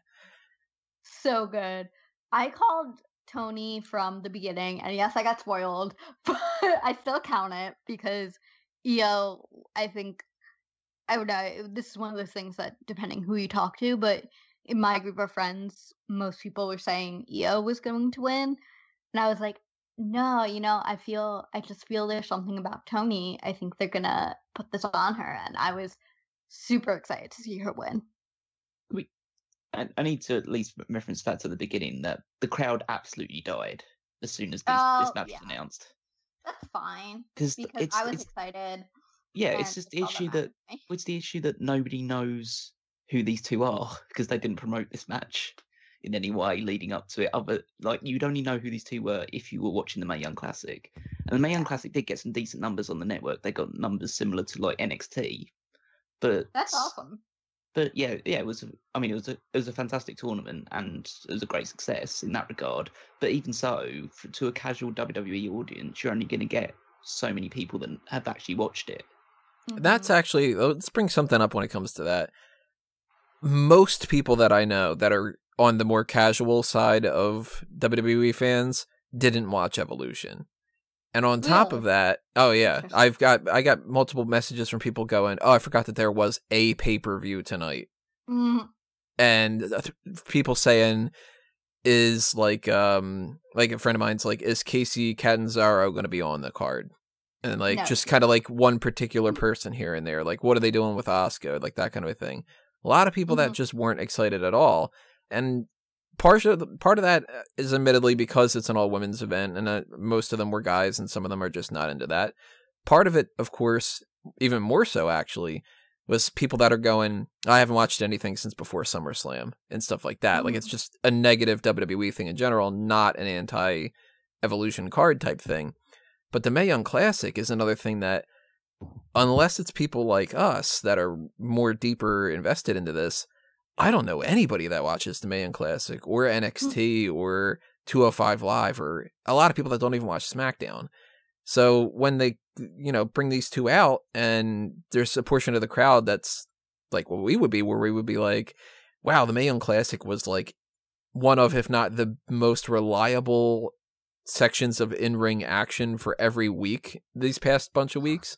So good. I called Toni from the beginning, and yes, I got spoiled, but I still count it because Io, I think, I don't know, this is one of those things that, depending who you talk to, but in my group of friends, most people were saying Io was going to win, and I was like, no, I just feel there's something about Toni. I think they're gonna put this on her, and I was super excited to see her win. I need to at least reference that to the beginning, that the crowd absolutely died as soon as this match was announced. That's fine, because I was excited. Yeah, it's just the issue that nobody knows who these two are because they didn't promote this match. in any way leading up to it. Other like you'd only know who these two were if you were watching the Mae Young Classic, and the Mae Young Classic did get some decent numbers on the network. They got numbers similar to like NXT, but That's awesome. But yeah, it was. I mean, it was a fantastic tournament, and it was a great success in that regard. But even so, to a casual WWE audience, you're only going to get so many people that have actually watched it. That's actually, let's bring something up when it comes to that. Most people that I know that are on the more casual side of WWE fans didn't watch Evolution. And on top of that, oh yeah, I got multiple messages from people going, "Oh, I forgot that there was a pay-per-view tonight." And people saying, "Is like a friend of mine's like, is Casey Catanzaro going to be on the card?" And like just kind of like one particular person here and there, like what are they doing with Asuka, like that kind of a thing. A lot of people that just weren't excited at all, and part of that is admittedly because it's an all-women's event, and most of them were guys, and some of them are just not into that. Part of it, of course, even more so actually, was people that are going, I haven't watched anything since before SummerSlam, and stuff like that. Like, it's just a negative WWE thing in general, not an anti-Evolution card type thing. But the Mae Young Classic is another thing that, unless it's people like us that are more deeper invested into this, I don't know anybody that watches the Mae Young Classic or NXT or 205 Live, or a lot of people that don't even watch SmackDown. So when they, bring these two out, and there's a portion of the crowd that's like what we would be, where we would be like, wow, the Mae Young Classic was like one of, if not the most reliable sections of in-ring action for every week these past bunch of weeks.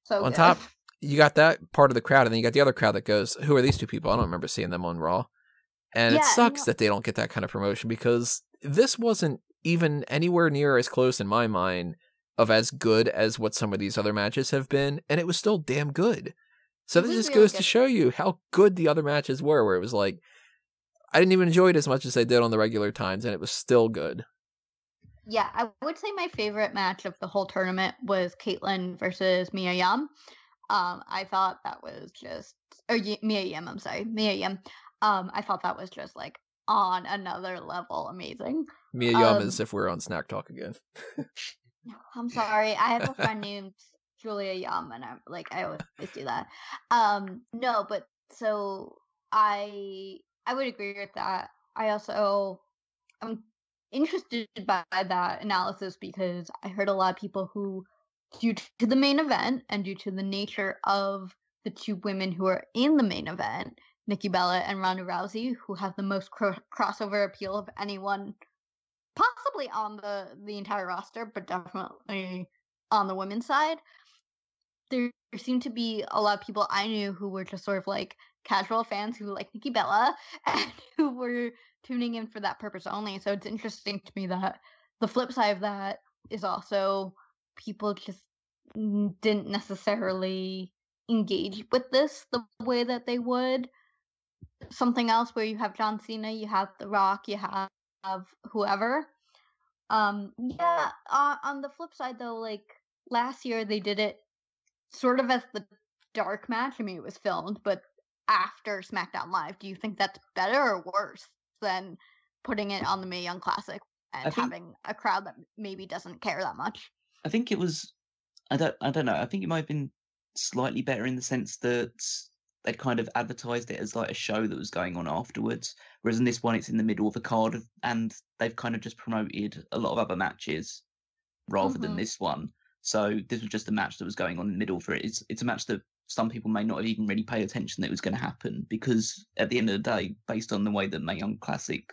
So on top, you got that part of the crowd, and then you got the other crowd that goes, who are these two people? I don't remember seeing them on Raw. And it sucks that they don't get that kind of promotion, because this wasn't even anywhere near as close in my mind of as good as what some of these other matches have been, and it was still damn good. So this just goes to show you how good the other matches were, where it was like, I didn't even enjoy it as much as I did on the regular times, and it was still good. Yeah, I would say my favorite match of the whole tournament was Caitlyn versus Mae Young. I thought that was just, Mae Young, I'm sorry, Mae Young. I thought that was just like on another level amazing. Mae Young is if we're on Snack Talk again. I'm sorry, I have a friend named Julia Yum, and I always do that. No, but so I would agree with that. I'm interested by that analysis, because I heard a lot of people who, due to the main event and due to the nature of the two women who are in the main event, Nikki Bella and Ronda Rousey, who have the most crossover appeal of anyone, possibly on the entire roster, but definitely on the women's side. There seemed to be a lot of people I knew who were just sort of like casual fans who like Nikki Bella and who were tuning in for that purpose only. So it's interesting to me that the flip side of that is also people just didn't necessarily engage with this the way that they would something else, where you have John Cena, you have The Rock, you have whoever. On the flip side though, like last year they did it sort of as the dark match. I mean, it was filmed, but after SmackDown Live. Do you think that's better or worse than putting it on the Mae Young Classic and having a crowd that maybe doesn't care that much? I think it was, I don't know. I think it might have been slightly better in the sense that they'd kind of advertised it as like a show that was going on afterwards. Whereas in this one, it's in the middle of the card, and they've kind of just promoted a lot of other matches rather than this one. So this was just a match that was going on in the middle for it. It's a match that some people may not have even really paid attention that it was going to happen, because at the end of the day, based on the way that Mae Young Classic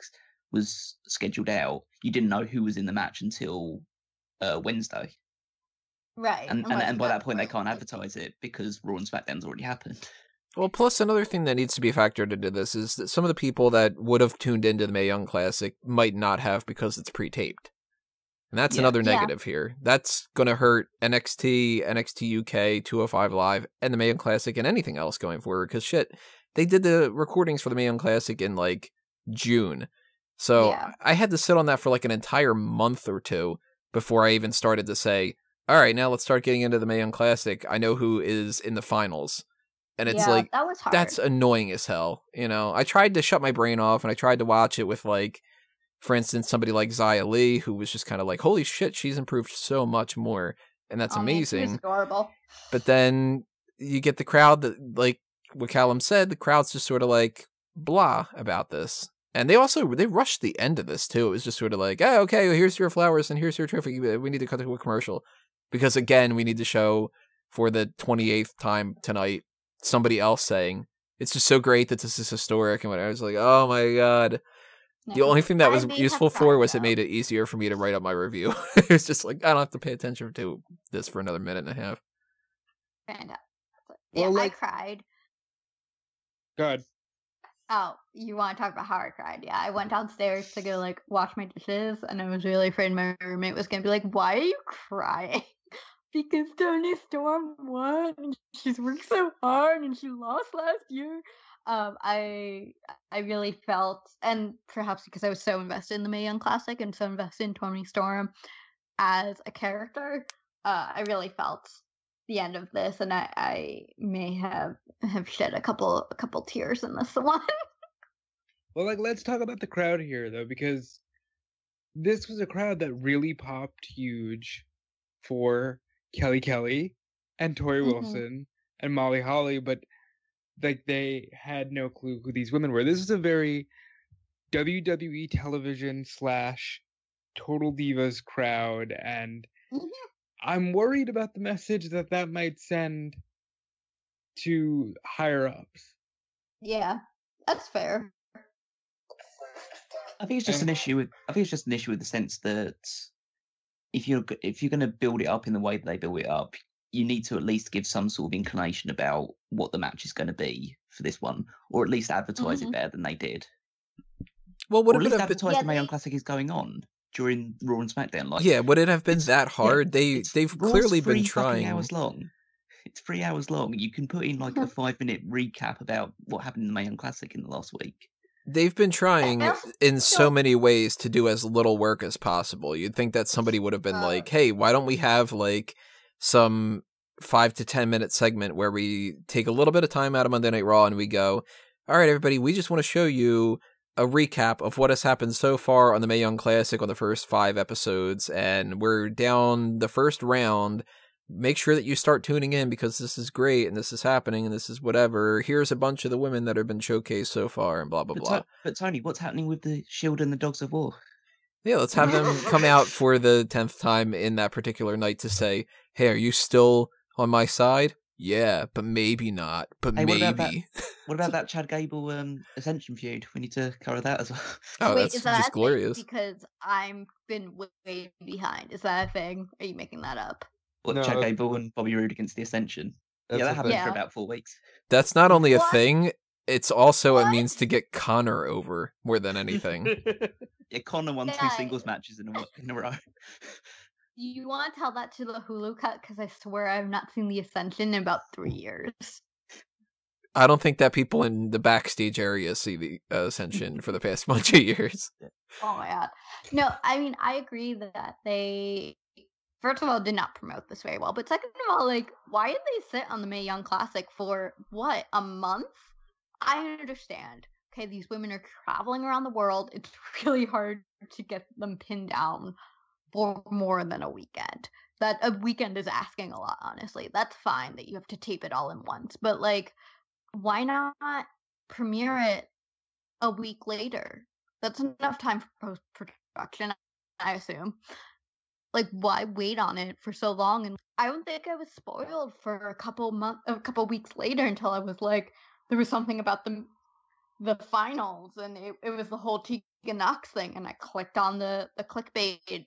was scheduled out, you didn't know who was in the match until Wednesday. Right. And by that point, they can't advertise it because Raw and SmackDown's already happened. Well, plus another thing that needs to be factored into this is that some of the people that would have tuned into the Mae Young Classic might not have, because it's pre-taped. And that's another negative here. That's going to hurt NXT, NXT UK, 205 Live, and the Mae Young Classic, and anything else going forward. Because they did the recordings for the Mae Young Classic in like June. So I had to sit on that for like an entire month or two before I even started to say, all right, now let's start getting into the Mae Young Classic. I know who is in the finals. And it's like, that was hard. that's annoying as hell. You know, I tried to shut my brain off and I tried to watch it with, like, for instance, somebody like Xia Li, who was just kind of like, holy shit, she's improved so much more. And that's amazing. Man, she was adorable. But then you get the crowd that, like what Callum said, the crowd's just sort of like blah about this. And they rushed the end of this too. It was just sort of like, oh, okay, well, here's your flowers and here's your trophy. We need to cut to a commercial. Because again, we need to show for the 28th time tonight somebody else saying, it's just so great that this is historic. And I was like, oh my God. The only thing that was useful for was it made it easier for me to write up my review. It was just like, I don't have to pay attention to this for another minute and a half. Yeah, well, I cried. Good. Oh, you want to talk about how I cried? Yeah, I went downstairs to go, like, wash my dishes, and I was really afraid my roommate was going to be like, why are you crying? Because Toni Storm won, and she's worked so hard, and she lost last year. I really felt, and perhaps because I was so invested in the Mae Young Classic and so invested in Toni Storm as a character, I really felt the end of this, and I may have shed a couple tears in this one. Well, like, let's talk about the crowd here, though, because this was a crowd that really popped huge for Kelly and Tori Wilson and Molly Holly, but like they had no clue who these women were. This is a very WWE television / Total Divas crowd, and I'm worried about the message that might send to higher ups. Yeah, that's fair. I think it's just an issue with. I think it's just an issue with the sense that if you're going to build it up in the way that they build it up, you need to at least give some sort of inclination about what the match is going to be for this one, or at least advertise it better than they did. Well, would or at it least have advertise the Mae Young Classic is going on during Raw and SmackDown? Like, yeah, would it have been that hard? They've clearly been trying. 3 hours long. It's 3 hours long. You can put in like a 5-minute recap about what happened in the Mae Young Classic in the last week. They've been trying in so many ways to do as little work as possible. You'd think that somebody would have been like, hey, why don't we have like some 5 to 10 minute segment where we take a little bit of time out of Monday Night Raw and we go, all right, everybody, we just want to show you a recap of what has happened so far on the Mae Young Classic on the first 5 episodes, and we're down the first round. Make sure that you start tuning in because this is great and this is happening and this is whatever. Here's a bunch of the women that have been showcased so far and blah, blah, blah. But Tony, what's happening with the Shield and the Dogs of War? Yeah, let's have them come out for the 10th time in that particular night to say, hey, are you still on my side? Yeah, but maybe not. But hey, maybe. What about that Chad Gable Ascension feud? We need to cover that as well. Oh, wait, that's is that just glorious. Because I've been way behind. Is that a thing? Are you making that up? What, no, Chad Gable and Bobby Roode against the Ascension? Yeah, that happened for about 4 weeks. That's not only a thing, it's also a means to get Connor over more than anything. Yeah, Connor won 2 singles matches in a row. You want to tell that to the Hulu cut? Because I swear I've not seen the Ascension in about 3 years. I don't think that people in the backstage area see the Ascension for the past bunch of years. Oh my god. No, I mean, I agree that they... First of all, did not promote this very well. But second of all, like, why did they sit on the Mae Young Classic for, what, a month? I understand. Okay, these women are traveling around the world. It's really hard to get them pinned down for more than a weekend. That a weekend is asking a lot, honestly. That's fine that you have to tape it all in once. But, like, why not premiere it a week later? That's enough time for post-production, I assume. Like, why wait on it for so long? And I don't think I was spoiled for a couple weeks later until I was like, there was something about the finals, and it was the whole Tegan Knox thing, and I clicked on the clickbait,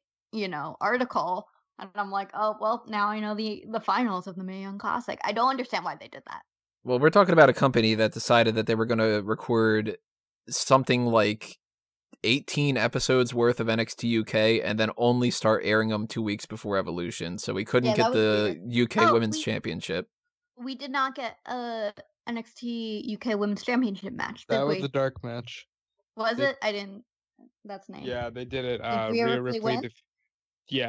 article, and I'm like, oh well, now I know the finals of the Mae Young Classic. I don't understand why they did that. Well, we're talking about a company that decided that they were going to record something like 18 episodes worth of NXT UK and then only start airing them 2 weeks before Evolution. So we couldn't get the UK Women's Championship. We did not get a NXT UK Women's Championship match. That was the dark match. Was it? I didn't. That's name. Yeah, they did it. Rhea Ripley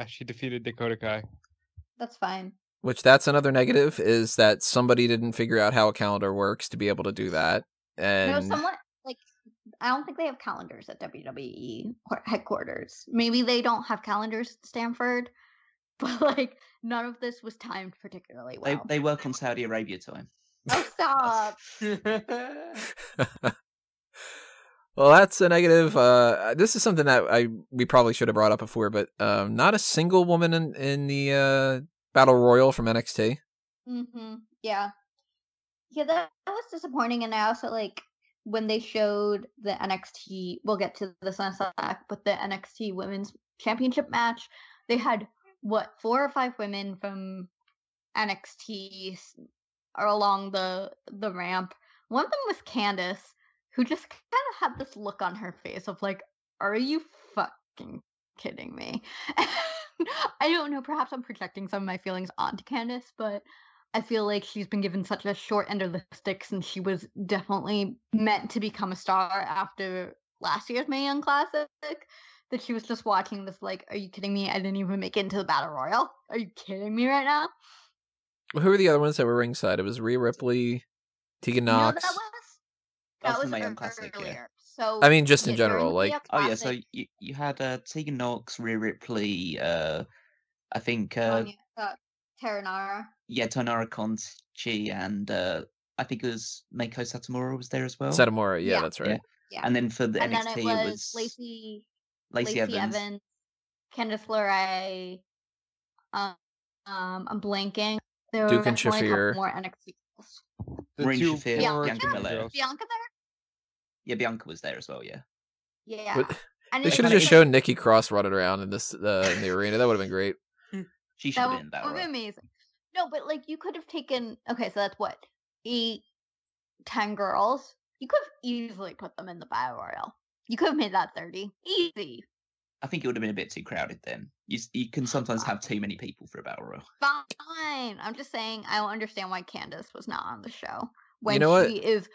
she defeated Dakota Kai. That's fine. Which that's another negative, is that somebody didn't figure out how a calendar works to be able to do that. And No, somewhat like I don't think they have calendars at WWE headquarters. Maybe they don't have calendars at Stanford, but like none of this was timed particularly well. They work on Saudi Arabia time. Oh, stop! Well, that's a negative. This is something that we probably should have brought up before, but not a single woman in the Battle Royal from NXT. Yeah. Yeah, that was disappointing, and I also like when they showed the NXT. We'll get to this in a sec, but the NXT Women's Championship match, they had 4 or 5 women from NXT are along the ramp. One of them was Candice, who just kind of had this look on her face of like, are you fucking kidding me? I don't know, perhaps I'm projecting some of my feelings onto Candice, but I feel like she's been given such a short end of the stick since she was definitely meant to become a star after last year's Mae Young Classic, that she was just watching this like, are you kidding me? I didn't even make it into the Battle Royal. Are you kidding me right now? Well, who were the other ones that were ringside? It was Rhea Ripley, Tegan Knox. No, that was the Mae Young Classic, earlier. yeah. So I mean, just in during general, the like. Mae Young Oh yeah, so Classic, you had Tegan Knox, Rhea Ripley, I think Taranara. yeah, Tonara Conchi, and I think it was Meiko Satomura was there as well. Satomura, yeah, Yeah. that's right. Yeah. And then for the And NXT then it was Lacey Lacey Evans. Candice LeRae. I'm blanking. There Duke were and definitely a Shafir. couple more NXT girls. The Maureen two Shafir, former Bianca champion Belair. girls. Bianca there? Yeah, Bianca was there as well. Yeah. Yeah. But And they it should have was just shown Nikki Cross running around in this in the arena. That would have been great. She should that have been in that would be role. amazing. No, but like you could have taken. Okay, so that's what 8, 10 girls. You could have easily put them in the Battle Royal. You could have made that 30. Easy. I think it would have been a bit too crowded then. You can sometimes have too many people for a battle royal. Fine. I'm just saying I don't understand why Candice was not on the show when know what? she is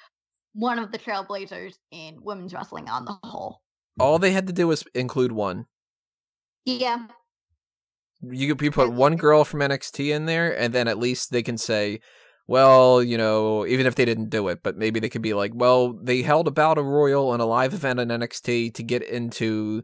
one of the trailblazers in women's wrestling on the whole. All they had to do was include one. Yeah. You put one girl from NXT in there, and then at least they can say, well, you know, even if they didn't do it, but maybe they could be like, well, they held a Battle Royal and a live event in NXT to get into,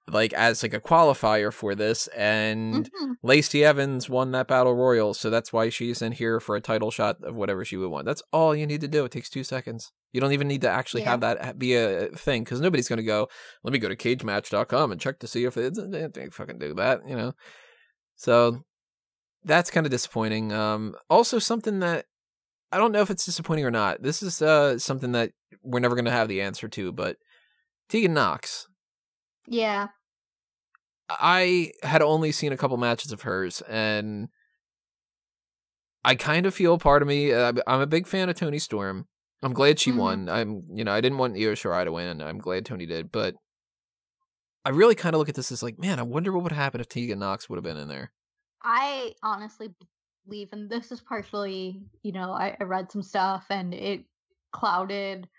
like, as like a qualifier for this, and Lacey Evans won that Battle Royal, so that's why she's in here for a title shot of whatever she would want. That's all you need to do. It takes 2 seconds. You don't even need to actually have that be a thing, because nobody's going to go, let me go to cagematch.com and check to see if they fucking do that, you know? So that's kind of disappointing. Also, something that I don't know if it's disappointing or not. This is something that we're never going to have the answer to, but Tegan Knox. Yeah. I had only seen a couple matches of hers, and I kind of feel part of me. I'm a big fan of Toni Storm. I'm glad she won. I didn't want Io Shirai to win, and I'm glad Toni did. But I really kind of look at this as like, man, I wonder what would happen if Tegan Knox would have been in there. I honestly believe, and this is partially, I read some stuff, and it clouded,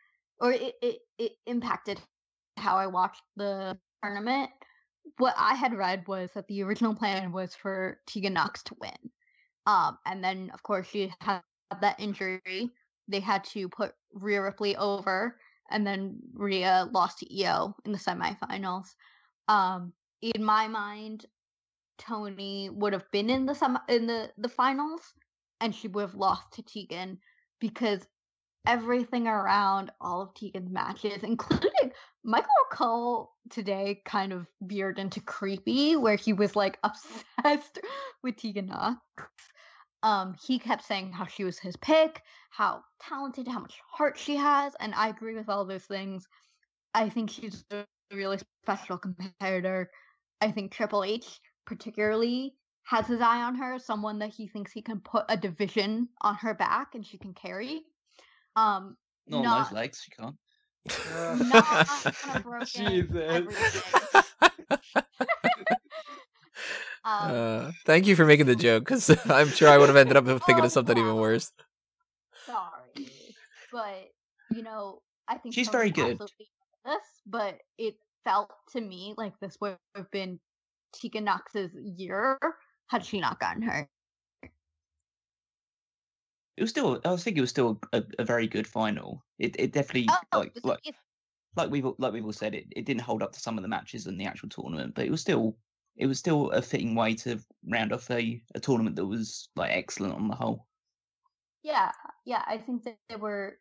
or it impacted how I watched the tournament. What I had read was that the original plan was for Tegan Knox to win. And then, of course, she had that injury. They had to put Rhea Ripley over, and then Rhea lost to Io in the semifinals. In my mind, Toni would have been in the finals, and she would have lost to Tegan, because everything around all of Tegan's matches, including Michael Cole today, kind of veered into creepy, where he was like obsessed with Tegan Knox. He kept saying how she was his pick, how talented, how much heart she has, and I agree with all those things. I think she's a really special competitor. I think Triple H particularly has his eye on her, someone that he thinks he can put a division on her back and she can carry. Not on those legs, she can't. Not on a broken Jesus. Thank you for making the joke, because I'm sure I would have ended up thinking of something even worse. Sorry, but I think she's Toni very good. absolutely did this, but it felt to me like this would have been Tegan Knox's year had she not gotten hurt. It was still. I think it was still a very good final. It definitely like we've all said, it didn't hold up to some of the matches in the actual tournament, but it was still a fitting way to round off a tournament that was like excellent on the whole. Yeah, I think that there were,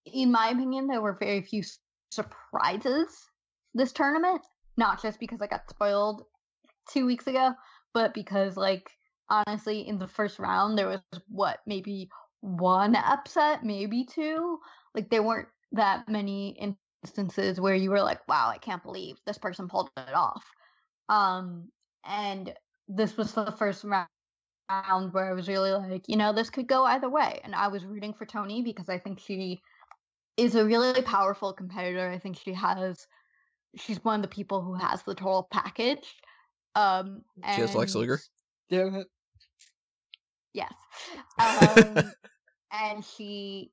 in my opinion, there were very few surprises this tournament. Not just because I got spoiled 2 weeks ago, but because, like, honestly, in the first round, there was, maybe one upset, maybe two? Like, there weren't that many instances where you were like, wow, I can't believe this person pulled it off. And this was the first round where I was really like, this could go either way. And I was rooting for Toni because I think she is a really powerful competitor. I think she's one of the people who has the total package. She has Lex Luger? Damn it. Yes. And she,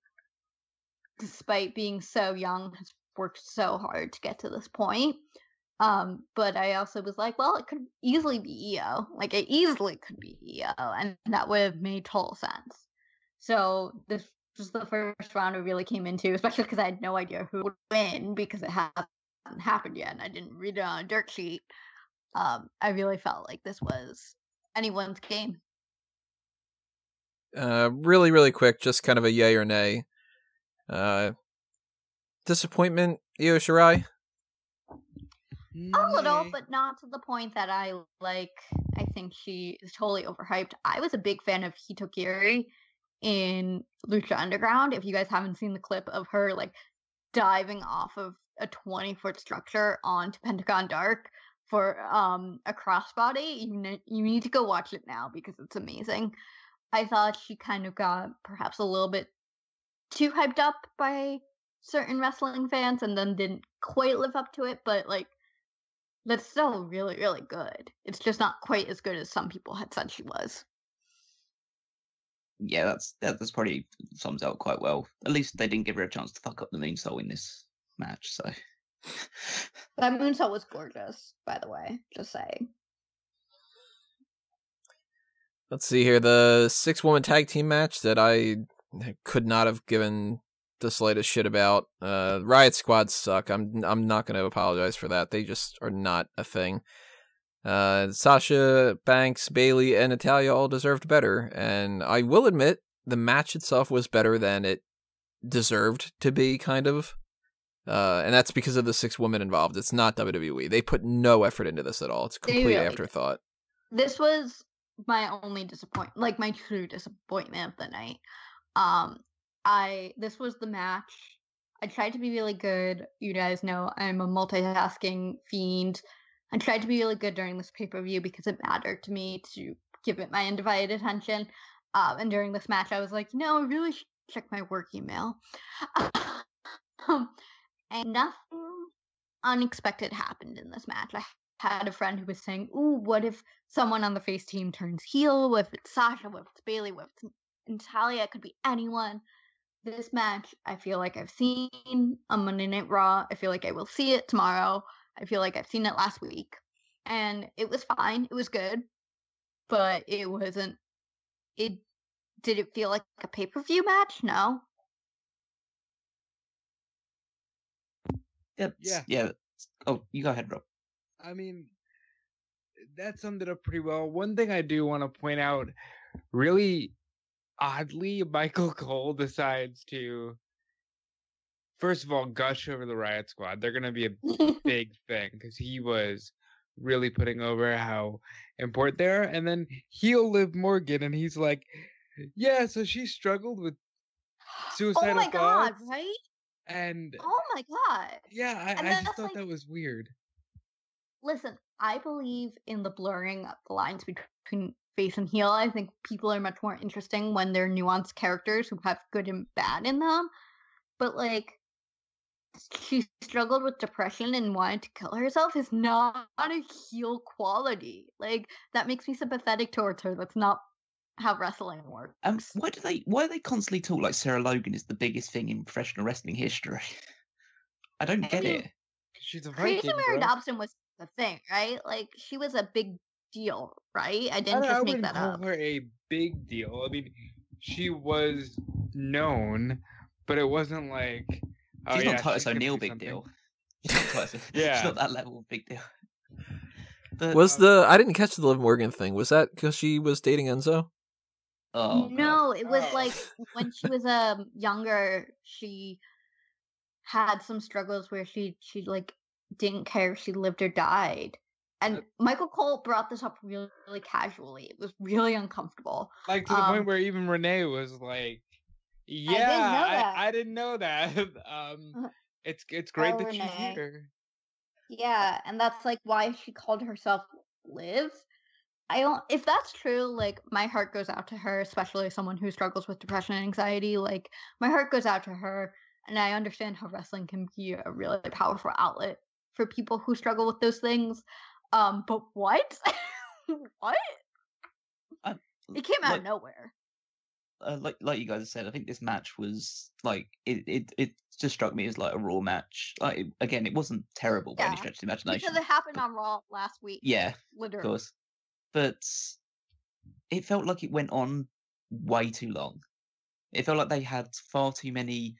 despite being so young, has worked so hard to get to this point. But I also was like, well, it could easily be Io. Like, it easily could be Io, and that would have made total sense. So this was the first round I really came into, especially because I had no idea who would win because it hadn't happened yet, and I didn't read it on a dirt sheet. I really felt like this was anyone's game. Really, really quick, just kind of a yay or nay. Disappointment, Io Shirai? A little, but not to the point that I think she is totally overhyped. I was a big fan of Hito Kairi in Lucha Underground. If you guys haven't seen the clip of her like diving off of a 20-foot structure onto Pentagon Dark for a crossbody, you need to go watch it now because it's amazing. I thought she kind of got perhaps a little bit too hyped up by certain wrestling fans and then didn't quite live up to it, but like, that's still really, really good. It's just not quite as good as some people had said she was. Yeah, that's probably sums out quite well. At least they didn't give her a chance to fuck up the moonsault in this match, so. That moonsault was gorgeous, by the way. Just saying. Let's see here. The 6-woman tag team match that I could not have given the slightest shit about. Riott Squad suck. I'm not going to apologize for that. They just are not a thing. Sasha, Banks, Bayley, and Natalya all deserved better, and I will admit the match itself was better than it deserved to be, kind of. And that's because of the 6 women involved. It's not WWE. They put no effort into this at all. It's a complete afterthought. This was my only disappointment, like my true disappointment of the night. This was the match. I tried to be really good. You guys know I'm a multitasking fiend. I tried to be really good during this pay-per-view because it mattered to me to give it my undivided attention. And during this match, I was like, I really should check my work email. And nothing unexpected happened in this match. I had a friend who was saying, ooh, what if someone on the face team turns heel? What if it's Sasha? What if it's Bayley? What if it's Natalya? It could be anyone. This match, I feel like I've seen on Monday Night Raw. I feel like I will see it tomorrow. I feel like I've seen it last week. And it was fine. It was good. But it wasn't... Did it feel like a pay-per-view match? No. Yeah. Oh, you go ahead, Rob. I mean, that summed it up pretty well. One thing I do want to point out, really oddly, Michael Cole decides to, first of all, gush over the Riott Squad. They're going to be a big thing because he was really putting over how important they are. And then he'll Liv Morgan, and he's like, yeah, so she struggled with suicidal thoughts. Oh my God, right? And oh my God. Yeah, I just thought that was weird. Listen, I believe in the blurring of the lines between face and heel. I think people are much more interesting when they're nuanced characters who have good and bad in them. But like, she struggled with depression and wanted to kill herself is not a heel quality. Like, that makes me sympathetic towards her. That's not how wrestling works. Why do they constantly talk like Sarah Logan is the biggest thing in professional wrestling history? I don't get it. She's a Crazy Viking, Mary bro. Dobson was the thing, right? Like, she was a big deal, right? I didn't just make that up. I wouldn't call her a big deal. I mean, she was known, but it wasn't like she's not Titus O'Neil big deal. Yeah, she's not that level of big deal. But, I didn't catch the Liv Morgan thing. Was that because she was dating Enzo? Oh no, God. it was like when she was younger, she had some struggles where she like didn't care if she lived or died. And Michael Cole brought this up really, really casually. It was really uncomfortable. Like to the point where even Renee was like, "Yeah, I didn't know that." It's great that she's here. Yeah, and that's like why she called herself Liv. If that's true, like my heart goes out to her, especially as someone who struggles with depression and anxiety. Like my heart goes out to her, and I understand how wrestling can be a really powerful outlet for people who struggle with those things. But what? What? It came out of nowhere. Like you guys said, I think this match was like it just struck me as like a Raw match. Like again, it wasn't terrible by any stretch of the imagination. Because it happened on Raw last week. Yeah, literally. Of course. But it felt like it went on way too long. It felt like they had far too many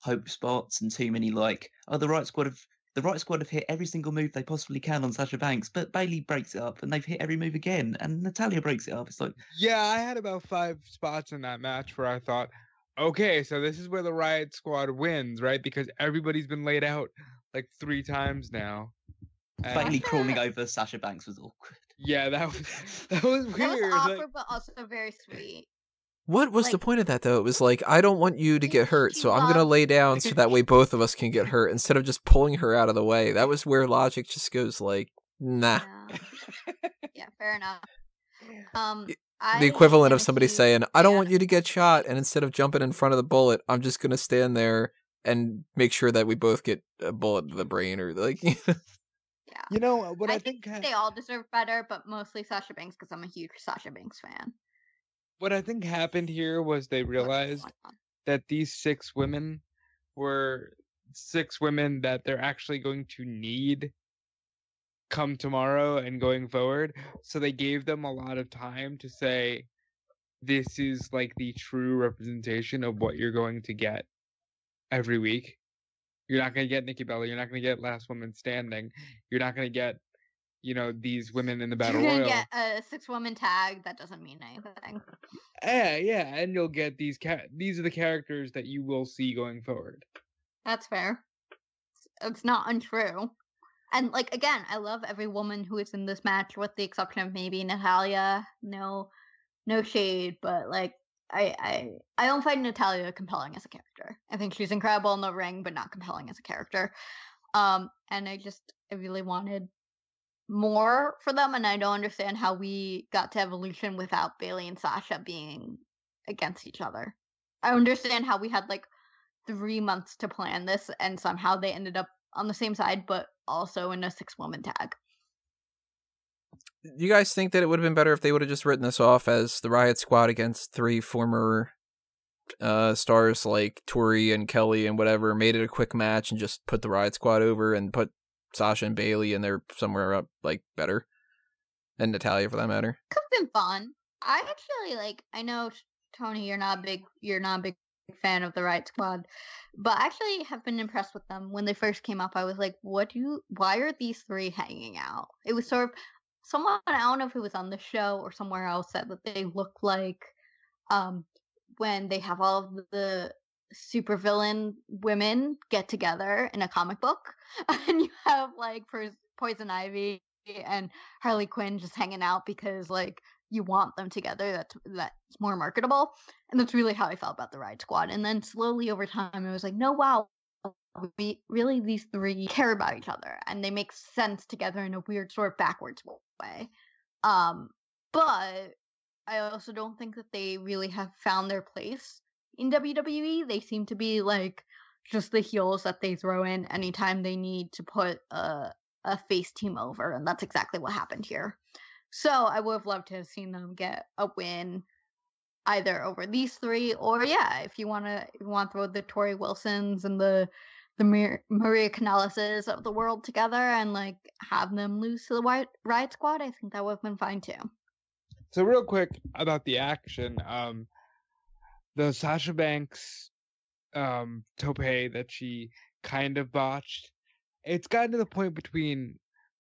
hope spots and too many like, the Riott Squad have hit every single move they possibly can on Sasha Banks, but Bayley breaks it up and they've hit every move again, and Natalya breaks it up. It's like, yeah, I had about 5 spots in that match where I thought, okay, so this is where the Riott Squad wins, right? Because everybody's been laid out like 3 times now. Bayley crawling over Sasha Banks was awkward. Yeah, that was weird. That was awkward, but also very sweet. What was the point of that, though? It was like, I don't want you to get hurt, so I'm going to lay down so that way both of us can get hurt, instead of just pulling her out of the way. That was where logic just goes like, nah. Yeah, fair enough. The equivalent of somebody saying, I don't want you to get shot, and instead of jumping in front of the bullet, I'm just going to stand there and make sure that we both get a bullet to the brain, or like... Yeah. You know what I think they all deserve better, but mostly Sasha Banks because I'm a huge Sasha Banks fan. What I think happened here was they realized that these 6 women were 6 women that they're actually going to need come tomorrow and going forward. So they gave them a lot of time to say, this is like the true representation of what you're going to get every week. You're not going to get Nikki Bella. You're not going to get Last Woman Standing. You're not going to get, these women in the Battle Royal. You're going to get a 6-woman tag. That doesn't mean anything. Yeah, and you'll get these are the characters that you will see going forward. That's fair. It's not untrue. And, like, again, I love every woman who is in this match, with the exception of maybe Natalya. No shade, but, like, I don't find Natalya compelling as a character. I think she's incredible in the ring, but not compelling as a character. And I really wanted more for them, and I don't understand how we got to Evolution without Bayley and Sasha being against each other. I understand how we had like 3 months to plan this, and somehow they ended up on the same side, but also in a 6-woman tag. You guys think that it would have been better if they would have just written this off as the Riott Squad against 3 former stars like Tori and Kelly and whatever, made it a quick match and just put the Riott Squad over and put Sasha and Bayley in there somewhere up like better, and Natalya for that matter? Could have been fun. I actually I know Toni, you're not a big fan of the Riott Squad, but I actually have been impressed with them. When they first came up, I was like, why are these 3 hanging out? It was sort of someone, I don't know if it was on the show or somewhere else, said that they look like when they have all of the supervillain women get together in a comic book, and you have like Poison Ivy and Harley Quinn just hanging out because like you want them together. That's more marketable, and that's really how I felt about the Riott Squad. And then slowly over time, I was like, no, wow, these 3 care about each other, and they make sense together in a weird sort of backwards way. But I also don't think that they really have found their place in WWE. They seem to be like just the heels that they throw in anytime they need to put a face team over, and that's exactly what happened here. So I would have loved to have seen them get a win either over these 3, or if you want to throw the Tori Wilsons and the Maria Kanellises of the world together and like have them lose to the Riott Squad, I think that would have been fine too. So real quick about the action, the Sasha Banks tope that she kind of botched. It's gotten to the point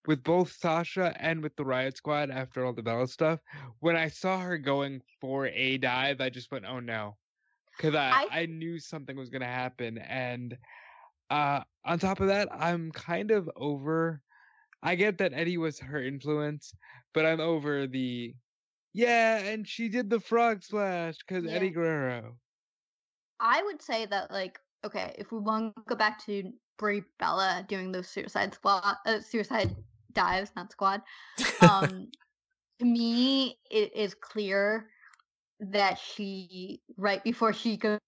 with both Sasha and with the Riott Squad after all the Bella stuff. When I saw her going for a dive, I just went, oh no. Because I knew something was going to happen. And on top of that, I'm kind of over. I get that Eddie was her influence, but I'm over and she did the frog splash because Eddie Guerrero. I would say that, like, okay, if we want to go back to Brie Bella doing those suicide dives, not squad. To me, it is clear that she, right before she goes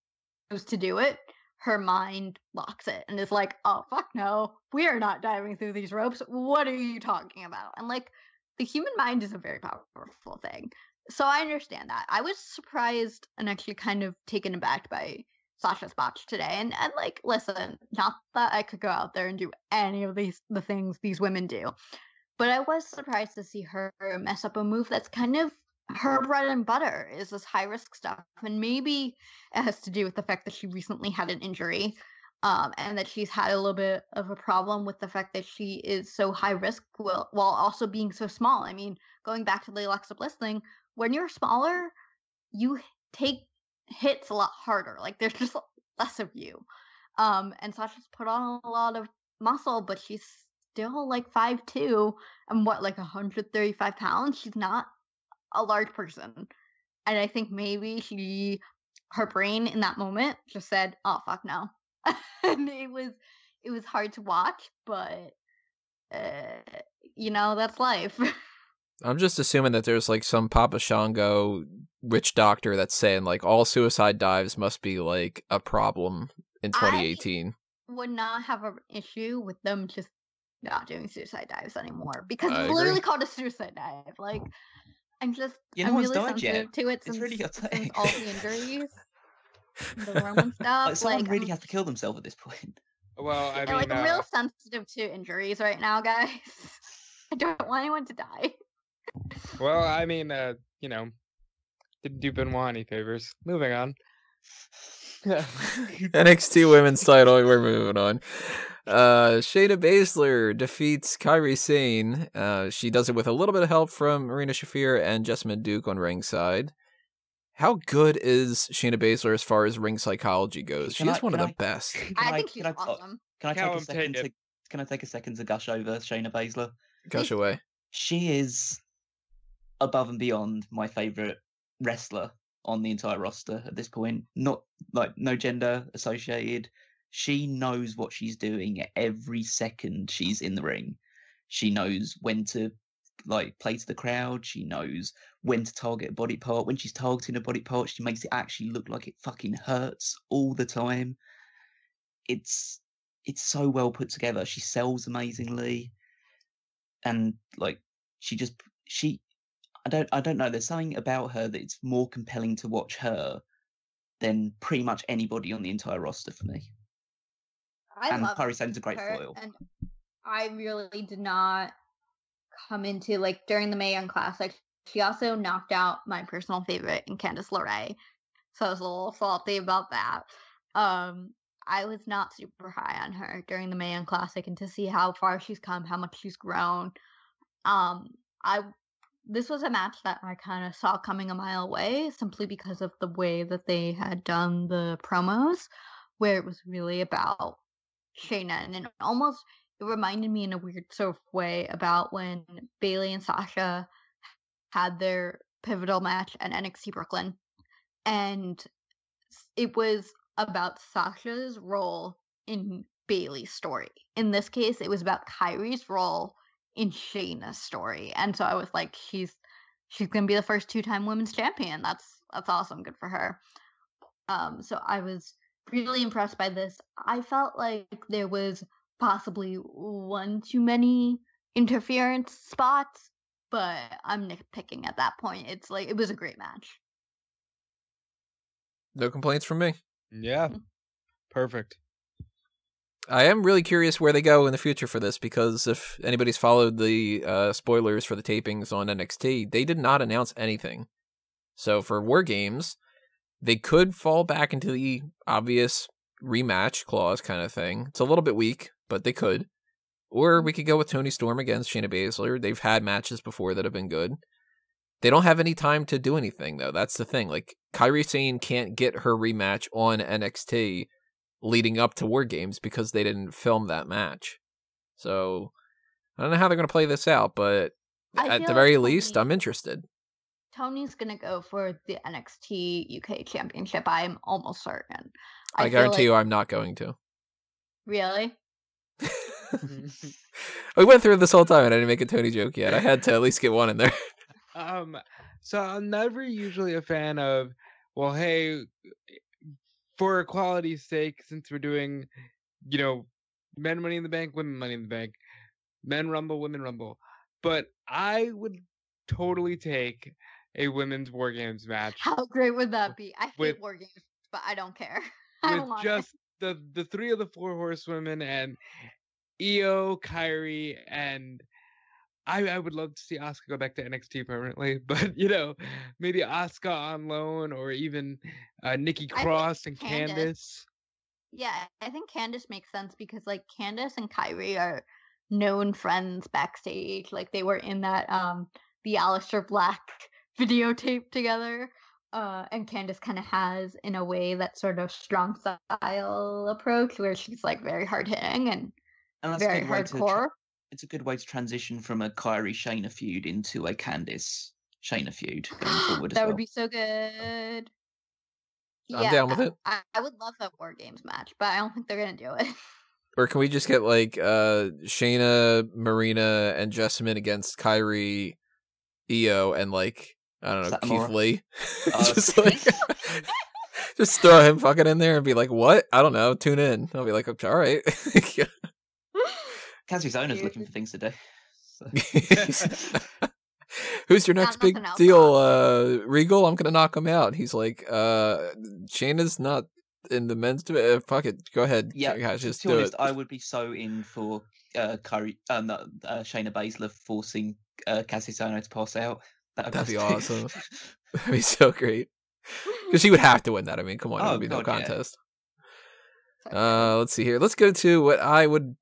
to do it, her mind locks it and is like, oh, fuck no, we are not diving through these ropes. What are you talking about? And, like, the human mind is a very powerful thing. So I understand that. I was surprised and actually kind of taken aback by Sasha's botch today. And like, listen, not that I could go out there and do any of the things these women do, but I was surprised to see her mess up a move that's kind of her bread and butter, is this high risk stuff. And maybe it has to do with the fact that she recently had an injury, and that she's had a little bit of a problem with the fact that she is so high risk while also being so small. I mean, going back to the Alexa Bliss thing, when you're smaller, you take hits a lot harder. Like, there's just less of you. And Sasha's put on a lot of muscle, but she's still like 5'2" and like 135 pounds. She's not a large person. And I think maybe her brain in that moment just said, oh, fuck no. And it was hard to watch, but that's life. I'm just assuming that there's like some Papa Shango witch doctor that's saying like all suicide dives must be like a problem in 2018. I would not have an issue with them just not doing suicide dives anymore, because it's literally called a suicide dive. Like, I'm really sensitive to it since all the injuries, the Roman stuff. Like, someone really has to kill themselves at this point. Well, I mean, I'm real sensitive to injuries right now, guys. I don't want anyone to die. Well, I mean, didn't do Benoit any favors. Moving on. NXT Women's title, we're moving on. Shayna Baszler defeats Kairi Sane. She does it with a little bit of help from Marina Shafir and Jessamine Duke on ringside. How good is Shayna Baszler as far as ring psychology goes? She's one of the best. I think she's awesome. Can I take a second to gush over Shayna Baszler? Gush away. She is above and beyond my favorite wrestler on the entire roster at this point. Not like no gender associated. She knows what she's doing every second she's in the ring. She knows when to play to the crowd. She knows when to target a body part. When she's targeting a body part, she makes it actually look like it fucking hurts all the time. It's so well put together. She sells amazingly, and I don't know. There's something about her that it's more compelling to watch her than pretty much anybody on the entire roster for me. And Kairi Sane's a great foil. And I really did not come into, during the Mae Young Classic, she also knocked out my personal favorite in Candice LeRae. So I was a little salty about that. I was not super high on her during the Mae Young Classic, and to see how far she's come, how much she's grown. This was a match that I kind of saw coming a mile away, simply because of the way that they had done the promos, where it was really about Shayna, and it reminded me in a weird sort of way about when Bayley and Sasha had their pivotal match at NXT Brooklyn, and it was about Sasha's role in Bayley's story. In this case, it was about Kairi's role in Shayna's story, and so I was like, she's gonna be the first 2-time women's champion. That's awesome, good for her. So I was really impressed by this. I felt like there was possibly one too many interference spots, but I'm nitpicking at that point. It's it was a great match. No complaints from me. Yeah, perfect. I am really curious where they go in the future for this, because if anybody's followed the spoilers for the tapings on NXT, they did not announce anything. So for War Games, They could fall back into the obvious rematch clause kind of thing. It's a little bit weak, but they could. Or we could go with Toni Storm against Shayna Baszler. They've had matches before that have been good. They don't have any time to do anything, though. That's the thing. Like, Kairi Sane can't get her rematch on NXT leading up to War Games because they didn't film that match. So, I don't know how they're going to play this out, but at the very least, I'm interested. Tony's going to go for the NXT UK Championship. I'm almost certain. I guarantee you I'm not going to. Really? We went through this whole time and I didn't make a Tony joke yet. I had to at least get one in there. So I'm never usually a fan of, well, hey, for equality's sake, since we're doing, men Money in the Bank, women Money in the Bank, men Rumble, women Rumble. But I would totally take a women's War Games match. How great would that be? I hate War Games, but I don't care. I don't want just the three of the four horsewomen and Io, Kairi, and I would love to see Asuka go back to NXT permanently, but maybe Asuka on loan, or even Nikki Cross and Candice. Yeah, I think Candice makes sense because like Candice and Kairi are known friends backstage. Like they were in that the Aleister Black videotape together. And Candice kind of has, in a way, that sort of strong style approach where she's like very hard hitting and that's very hardcore. It's a good way to transition from a Kairi Shayna feud into a Candice Shayna feud going forward. That would be so good. I'm down with it. I would love that War Games match, but I don't think they're gonna do it. Or can we just get like Shayna, Marina, and Jessamine against Kairi, Io, and like I don't know, Keith Lee? Just like just throw him fucking in there and be like, what? I don't know. Tune in. I'll be like, all right. Kazu's owner's looking for things to do. So. Who's your next big deal? Regal? I'm gonna knock him out. He's like, Shayna's not in the men's division. Fuck it. Go ahead. Yeah, guys, just to be honest, it. I would be so in for Shayna Baszler forcing Kazu's owner to pass out. That'd be awesome. That'd be so great. Because she would have to win that. I mean, come on, it would be no contest. Yeah. Let's see here. Let's go to what I would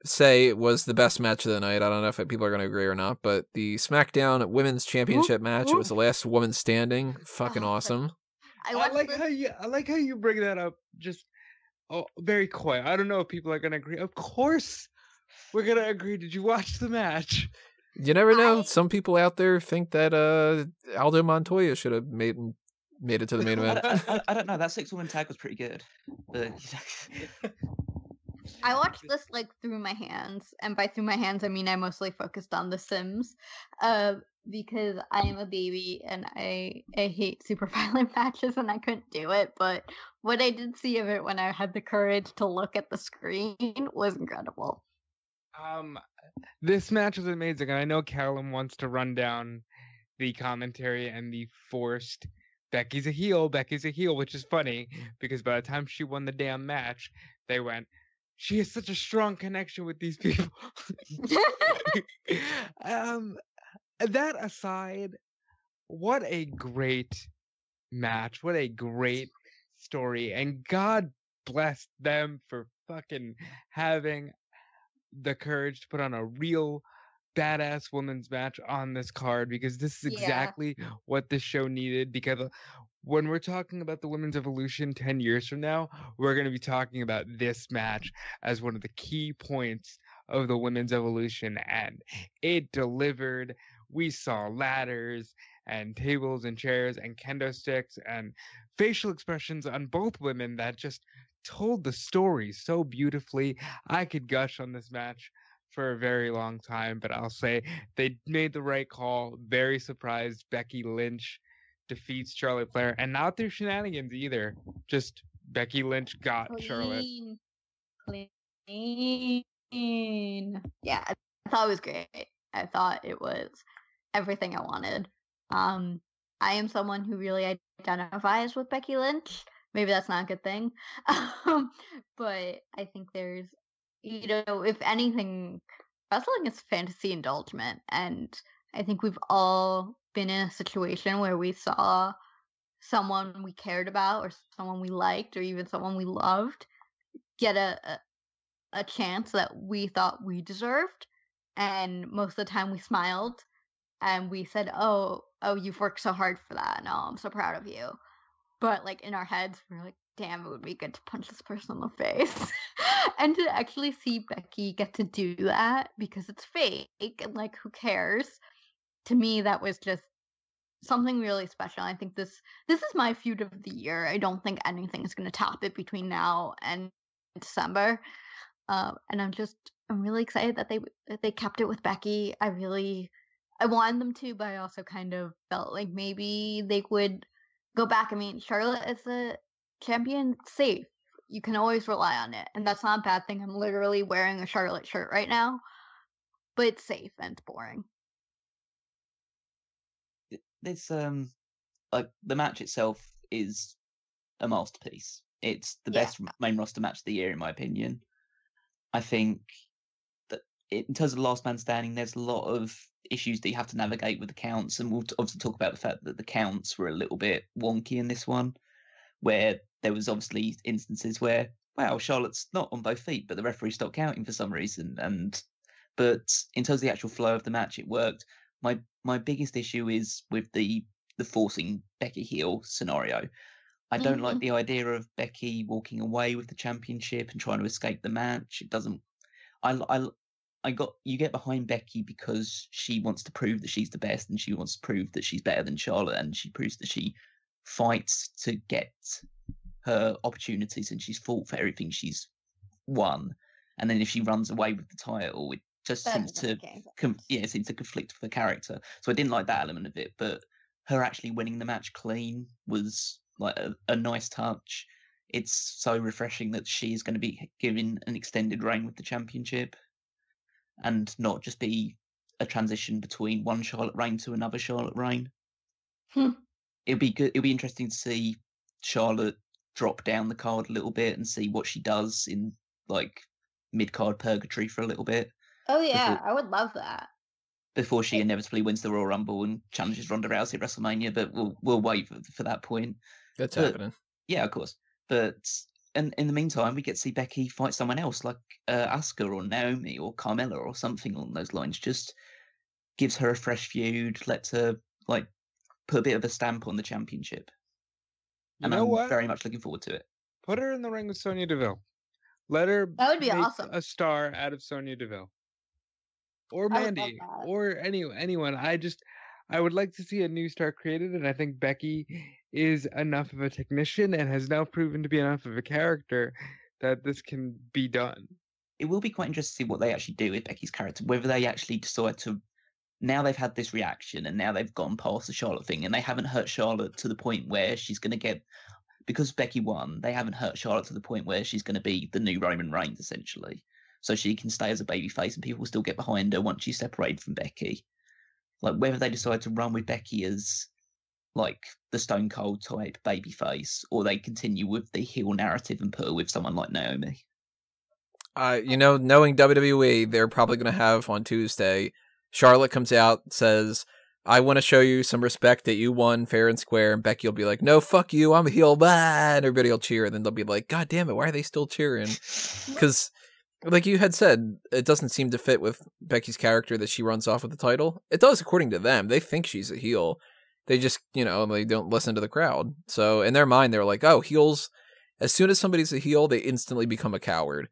say was the best match of the night. I don't know if people are going to agree or not, but the SmackDown Women's Championship match. It was the last woman standing. Fucking awesome. I like how you bring that up. Just very quiet. I don't know if people are going to agree. Of course, we're going to agree. Did you watch the match? You never know. Some people out there think that Aldo Montoya should have made it to the main event. I don't know. That 6-woman tag was pretty good. But, I watched this like through my hands, and by through my hands I mean I mostly focused on The Sims, because I am a baby and I hate super violent matches and I couldn't do it. But what I did see of it when I had the courage to look at the screen was incredible. This match was amazing, and I know Callum wants to run down the commentary and the forced Becky's a heel, which is funny because by the time she won the damn match, they went, she has such a strong connection with these people. That aside, what a great match. What a great story. And God bless them for fucking having the courage to put on a real badass women's match on this card, because this is exactly what this show needed. Because when we're talking about the Women's Evolution 10 years from now, we're going to be talking about this match as one of the key points of the Women's Evolution, and it delivered. We saw ladders and tables and chairs and kendo sticks and facial expressions on both women that just told the story so beautifully. I could gush on this match for a very long time, but I'll say they made the right call. Very surprised Becky Lynch defeats Charlotte Flair, and not through shenanigans either. Just Becky Lynch got Charlotte. Clean. Yeah, I thought it was great. I thought it was everything I wanted. I am someone who really identifies with Becky Lynch. Maybe that's not a good thing. But I think there's, if anything, wrestling is fantasy indulgement. And I think we've all been in a situation where we saw someone we cared about or someone we liked or even someone we loved get a chance that we thought we deserved. And most of the time we smiled and we said, oh, you've worked so hard for that. No, I'm so proud of you. But like in our heads, we're like, damn, it would be good to punch this person in the face. And to actually see Becky get to do that because it's fake and like, who cares? To me, that was just something really special. I think this is my feud of the year. I don't think anything is going to top it between now and December. And I'm really excited that they kept it with Becky. I wanted them to, but I also kind of felt like maybe they would go back. I mean, Charlotte is a champion, safe. You can always rely on it, and that's not a bad thing. I'm literally wearing a Charlotte shirt right now, but it's safe and it's boring. It's like the match itself is a masterpiece. It's the best main roster match of the year, in my opinion. I think that in terms of Last Man Standing, there's a lot of issues that you have to navigate with the counts, and we'll obviously talk about the fact that the counts were a little bit wonky in this one, where there was obviously instances where, wow, Charlotte's not on both feet, but the referee stopped counting for some reason. But in terms of the actual flow of the match, it worked. My biggest issue is with the forcing Becky heel scenario. I don't like the idea of Becky walking away with the championship and trying to escape the match. It doesn't. You get behind Becky because she wants to prove that she's the best, and she wants to prove that she's better than Charlotte, and she proves that she fights to get her opportunities, and she's fought for everything she's won. And then if she runs away with the title, it just seems to conflict with her character. So I didn't like that element of it, but her actually winning the match clean was like a nice touch. It's so refreshing that she is going to be given an extended reign with the championship, and not just be a transition between one Charlotte reign to another Charlotte reign. It'll be good. It'll be interesting to see Charlotte drop down the card a little bit and see what she does in like mid-card purgatory for a little bit. Oh yeah, I would love that. Before she inevitably wins the Royal Rumble and challenges Ronda Rousey at WrestleMania, but we'll wait for that point. That's happening. Yeah, of course. But in the meantime, we get to see Becky fight someone else, like Asuka or Naomi or Carmella or something along those lines. Just gives her a fresh feud, lets her like put a bit of a stamp on the championship. And I'm very much looking forward to it. Put her in the ring with Sonya Deville. Let her that would be make awesome. A star out of Sonya Deville. Or Mandy. Or anyone. I would like to see a new star created, and I think Becky is enough of a technician and has now proven to be enough of a character that this can be done. It will be quite interesting to see what they actually do with Becky's character, whether they actually decide to. Now they've had this reaction, and now they've gone past the Charlotte thing, and they haven't hurt Charlotte to the point where she's going to get. Because Becky won, they haven't hurt Charlotte to the point where she's going to be the new Roman Reigns, essentially. So she can stay as a babyface, and people will still get behind her once she's separated from Becky. Like, whether they decide to run with Becky as, like, the Stone Cold type babyface, or they continue with the heel narrative and put her with someone like Naomi. Knowing WWE, they're probably going to have on Tuesday, Charlotte comes out, says, I want to show you some respect that you won fair and square, and Becky will be like, no, fuck you, I'm a heel, blah, and everybody will cheer, and then they'll be like, God damn it, why are they still cheering? Because, like you had said, it doesn't seem to fit with Becky's character that she runs off with the title. It does according to them. They think she's a heel. They just, they don't listen to the crowd. So in their mind, they're like, oh, heels, as soon as somebody's a heel, they instantly become a coward.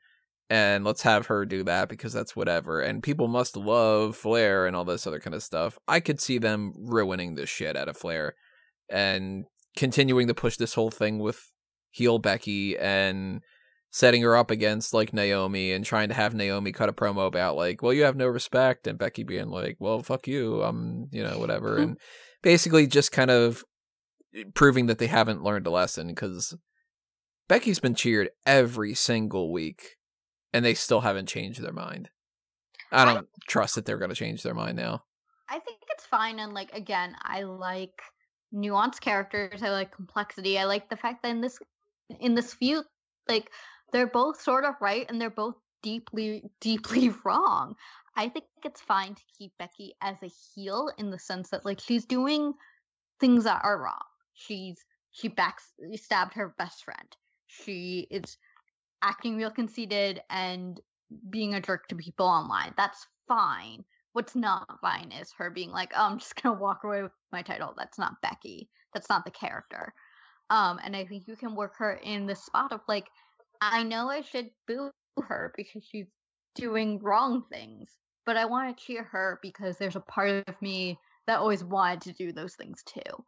And let's have her do that because that's whatever. And people must love Flair and all this other kind of stuff. I could see them ruining the shit out of Flair and continuing to push this whole thing with heel Becky and setting her up against like Naomi and trying to have Naomi cut a promo about like, well, you have no respect, and Becky being like, well, fuck you, whatever. And basically just kind of proving that they haven't learned a lesson, because Becky's been cheered every single week and they still haven't changed their mind. I don't trust that they're going to change their mind now. I think it's fine. And like, again, I like nuanced characters. I like complexity. I like the fact that in this feud, like, they're both sort of right and they're both deeply, deeply wrong. I think it's fine to keep Becky as a heel in the sense that, like, she's doing things that are wrong. She's She stabbed her best friend. She is acting real conceited and being a jerk to people online. That's fine. What's not fine is her being like, oh, I'm just gonna walk away with my title. That's not Becky. That's not the character. And I think you can work her in the spot of like, I know I should boo her because she's doing wrong things, but I want to cheer her because there's a part of me that always wanted to do those things too.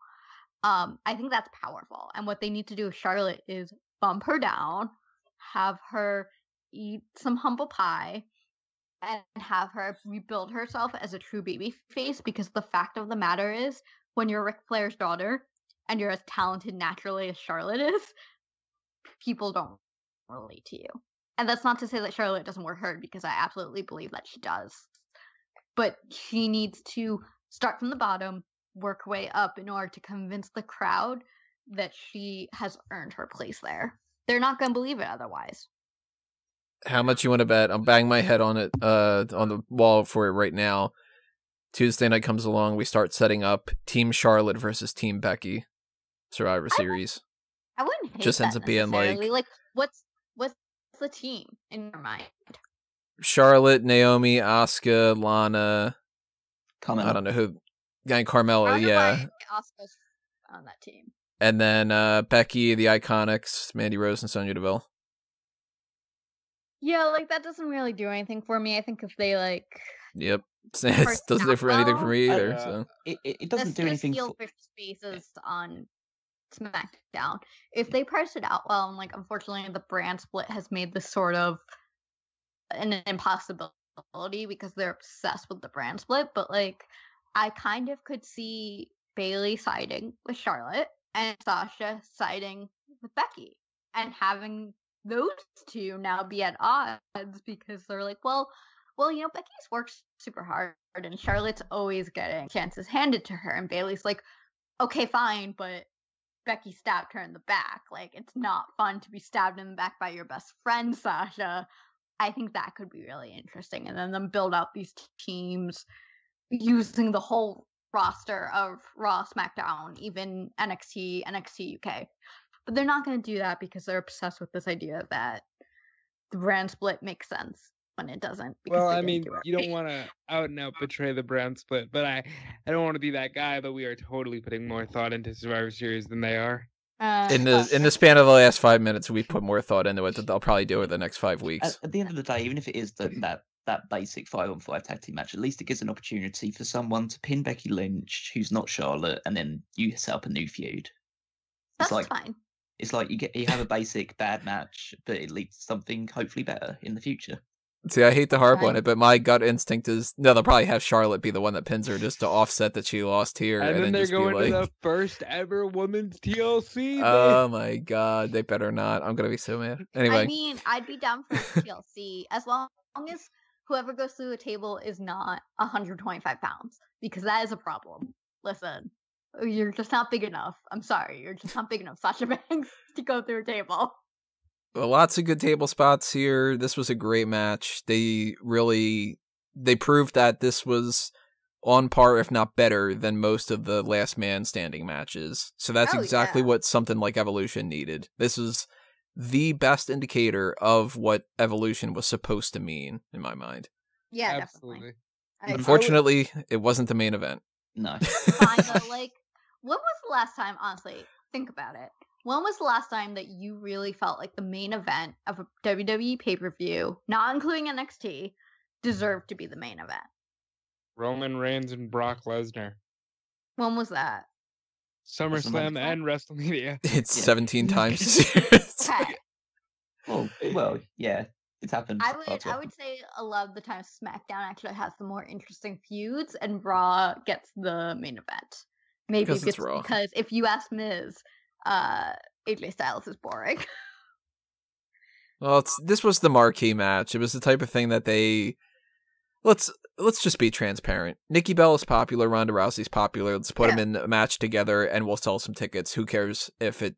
I think that's powerful. And what they need to do with Charlotte is bump her down, have her eat some humble pie, and have her rebuild herself as a true baby face, because the fact of the matter is, when you're Ric Flair's daughter and you're as talented naturally as Charlotte is, people don't relate to you. And that's not to say that Charlotte doesn't work hard, because I absolutely believe that she does. But she needs to start from the bottom, work her way up in order to convince the crowd that she has earned her place there. They're not going to believe it otherwise. How much you want to bet? I'm banging my head on it, on the wall for it right now. Tuesday night comes along, we start setting up Team Charlotte versus Team Becky Survivor Series. I wouldn't hate just that ends up being like what's the team in your mind? Charlotte, Naomi, Asuka, Lana. Carmella. I don't know who. Guy Carmella, yeah. Asuka's on that team. And then Becky, the Iconics, Mandy Rose, and Sonya Deville. Yeah, like that doesn't really do anything for me. I think if they like. Yep. It doesn't do for anything for me either. So it doesn't do anything. Let's do spaces on SmackDown. If they parse it out well, and like unfortunately the brand split has made this sort of an impossibility because they're obsessed with the brand split. But like, I kind of could see Bayley siding with Charlotte and Sasha siding with Becky, and having those two now be at odds because they're like, well, you know, Becky's worked super hard and Charlotte's always getting chances handed to her, and Bayley's like, okay, fine, but Becky stabbed her in the back. Like, it's not fun to be stabbed in the back by your best friend, Sasha. I think that could be really interesting, and then them build out these teams using the whole roster of Raw, SmackDown, even NXT UK. But they're not going to do that because they're obsessed with this idea that the brand split makes sense when it doesn't. Well, I mean, you don't want to out and out betray the brand split, but I don't want to be that guy, but we are totally putting more thought into Survivor Series than they are. In the span of the last 5 minutes, we put more thought into it than they'll probably do over the next 5 weeks. At the end of the day, even if it is that basic 5-on-5 tag team match, at least it gives an opportunity for someone to pin Becky Lynch, who's not Charlotte, and then you set up a new feud. That's fine. It's like you have a basic bad match, but it leads to something hopefully better in the future. See, I hate to harp on it, but my gut instinct is no. They'll probably have Charlotte be the one that pins her just to offset that she lost here, and then they're just going be like, to the first ever women's TLC. Oh my god, they better not! I'm gonna be so mad. Anyway, I mean, I'd be down for TLC as long as whoever goes through the table is not 125 pounds, because that is a problem. Listen, you're just not big enough. I'm sorry, you're just not big enough, Sasha Banks, to go through a table. Well, lots of good table spots here. This was a great match. They proved that this was on par, if not better, than most of the last man standing matches. So that's exactly what something like Evolution needed. This is the best indicator of what Evolution was supposed to mean, in my mind. Yeah, absolutely. Definitely. Unfortunately, it wasn't the main event. No. Fine, though, like, when was the last time, honestly, think about it. When was the last time that you really felt like the main event of a WWE pay-per-view, not including NXT, deserved to be the main event? Roman Reigns and Brock Lesnar. When was that? SummerSlam and WrestleMania. It's 17 times this year. Okay. Well, yeah, it's happened. I would say a lot of the time SmackDown actually has the more interesting feuds, and Raw gets the main event. Maybe it's Raw. Because if you ask Miz, AJ Styles is boring. Well, this was the marquee match. It was the type of thing that they let's just be transparent. Nikki Bella is popular, Ronda Rousey's popular. Let's put them in a match together, and we'll sell some tickets. Who cares if it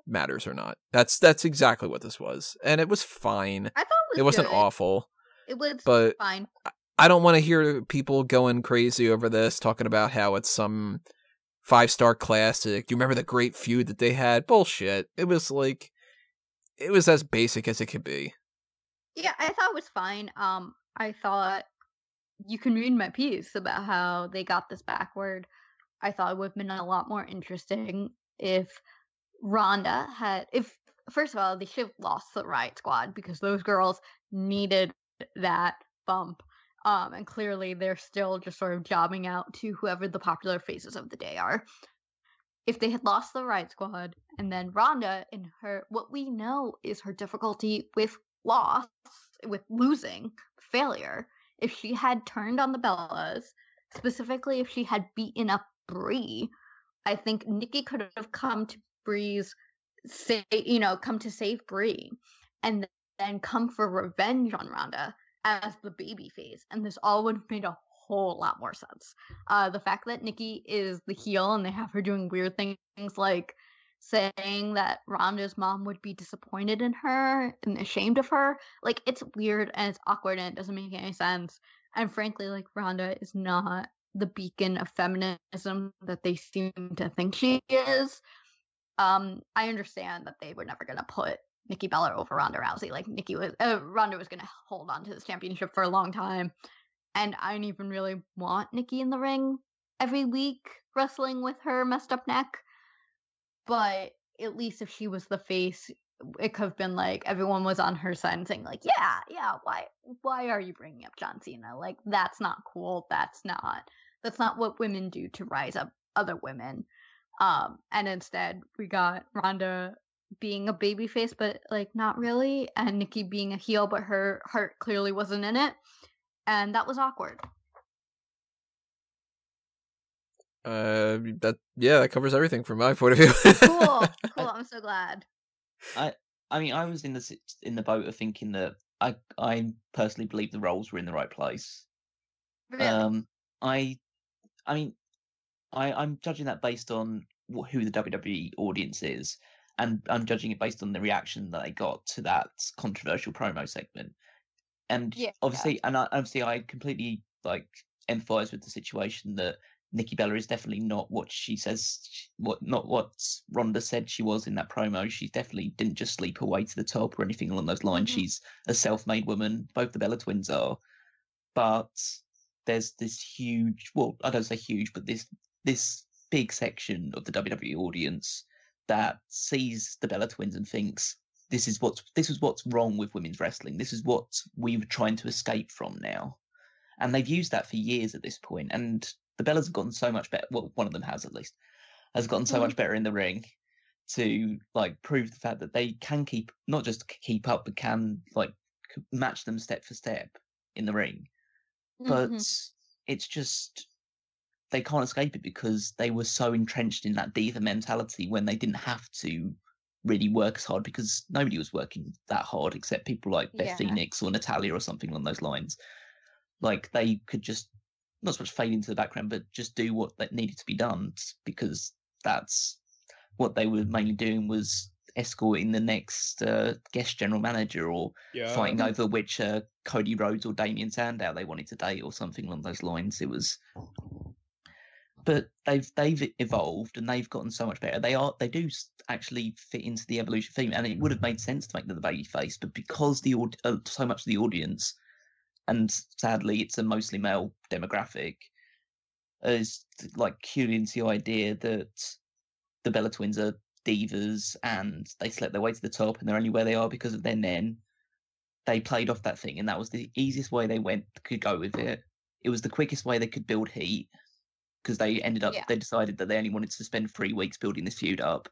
matters or not? That's exactly what this was, and it was fine. I thought it wasn't awful. It was fine. I don't want to hear people going crazy over this, talking about how it's some 5-star classic. Do you remember the great feud that they had? Bullshit. It was like, it was as basic as it could be. Yeah, I thought it was fine. I thought you can read my piece about how they got this backward. I thought it would have been a lot more interesting if Ronda had, first of all, they should have lost the Riott Squad because those girls needed that bump. And clearly they're still just sort of jobbing out to whoever the popular faces of the day are. If they had lost the Riott Squad, and then Ronda, in her, what we know is her difficulty with loss, with losing, failure, if she had turned on the Bellas, specifically if she had beaten up Brie, I think Nikki could have come to Brie's, come to save Brie, and then come for revenge on Ronda as the baby face, and this all would have made a whole lot more sense. The fact that Nikki is the heel and they have her doing weird things like saying that Ronda's mom would be disappointed in her and ashamed of her, like, it's weird and it's awkward and it doesn't make any sense. And frankly, like, Ronda is not the beacon of feminism that they seem to think she is. I understand that they were never going to put Nikki Bella over Ronda Rousey. Like, Ronda was going to hold on to this championship for a long time. And I didn't even really want Nikki in the ring every week wrestling with her messed up neck. But at least if she was the face, it could have been like everyone was on her side and saying like, yeah, why are you bringing up John Cena? Like, that's not cool. That's not what women do to rise up other women. And instead we got Ronda being a babyface, but like not really, and Nikki being a heel, but her heart clearly wasn't in it. And that was awkward. That covers everything from my point of view. Cool. I'm so glad. I mean, I was in the boat of thinking that I personally believe the roles were in the right place. Really? I'm judging that based on who the WWE audience is, and I'm judging it based on the reaction that I got to that controversial promo segment. And obviously I completely like empathize with the situation that Nikki Bella is definitely not what she says, not what Ronda said she was in that promo. She definitely didn't just sleep her way to the top or anything along those lines. Mm-hmm. She's a self-made woman. Both the Bella twins are. But there's this huge, well, I don't say huge, but this big section of the WWE audience that sees the Bella twins and thinks, this is what's wrong with women's wrestling. This is what we're trying to escape from now. And they've used that for years at this point. And the Bellas have gotten so much better. Well, one of them has, at least, has gotten so much better in the ring to like prove the fact that they can not just keep up, but can like match them step for step in the ring. But it's just, they can't escape it because they were so entrenched in that diva mentality when they didn't have to really work as hard, because nobody was working that hard except people like Beth Phoenix or Natalya or something along those lines. Like, they could just not so much fade into the background, but just do what that needed to be done, because that's what they were mainly doing, was escorting the next guest general manager, or fighting over which Cody Rhodes or Damien Sandow they wanted to date or something along those lines. It was, but they've evolved and they've gotten so much better. They do actually fit into the Evolution theme, and it would have made sense to make them the baby face, but because so much of the audience, and sadly it's a mostly male demographic, is like cued into the idea that the Bella twins are divas and they slept their way to the top and they're only where they are because of their men. They played off that thing, and that was the easiest way they could go with it. It was the quickest way they could build heat, because they they decided that they only wanted to spend 3 weeks building this feud up.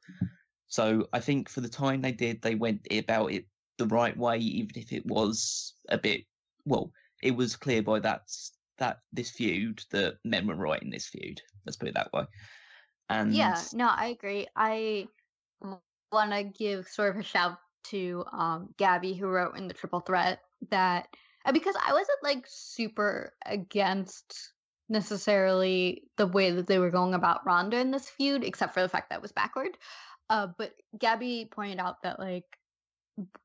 So I think for the time they did, they went about it the right way, even if it was a bit, well, it was clear by this feud that men were right in this feud. Let's put it that way. And I agree. I want to give sort of a shout to Gabby, who wrote in the Triple Threat that, because I wasn't like super against necessarily the way that they were going about Ronda in this feud, except for the fact that it was backward. But Gabby pointed out that like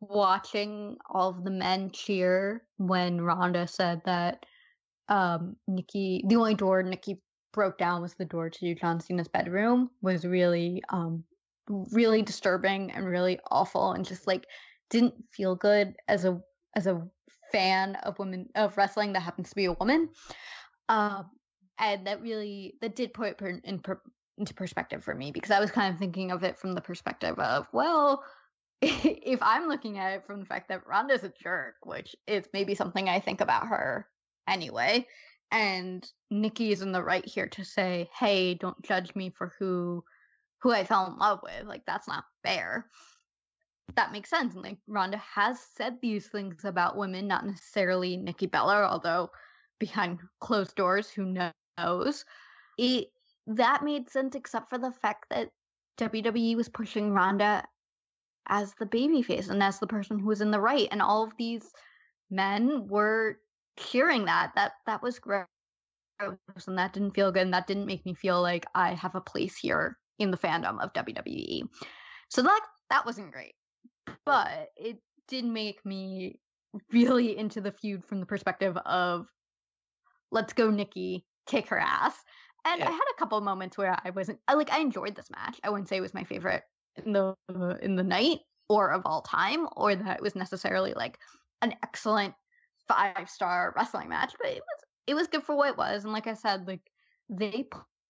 watching all of the men cheer when Ronda said that the only door Nikki broke down was the door to John Cena's bedroom was really really disturbing and really awful, and just like didn't feel good as a fan of wrestling that happens to be a woman. And that did put it into perspective for me, because I was kind of thinking of it from the perspective of, well, if I'm looking at it from the fact that Ronda's a jerk, which is maybe something I think about her anyway, and Nikki is in the right here to say, hey, don't judge me for who I fell in love with. Like, that's not fair. That makes sense. And like, Ronda has said these things about women, not necessarily Nikki Bella, although behind closed doors, who knows? That made sense, except for the fact that WWE was pushing Ronda as the babyface and as the person who was in the right, and all of these men were cheering that. That was gross, and that didn't feel good, and that didn't make me feel like I have a place here in the fandom of WWE. So that wasn't great, but it did make me really into the feud from the perspective of, let's go Nikki, kick her ass. And I had a couple of moments where I enjoyed this match. I wouldn't say it was my favorite in the night or of all time, or that it was necessarily like an excellent 5-star wrestling match, but it was good for what it was. And like I said, like, they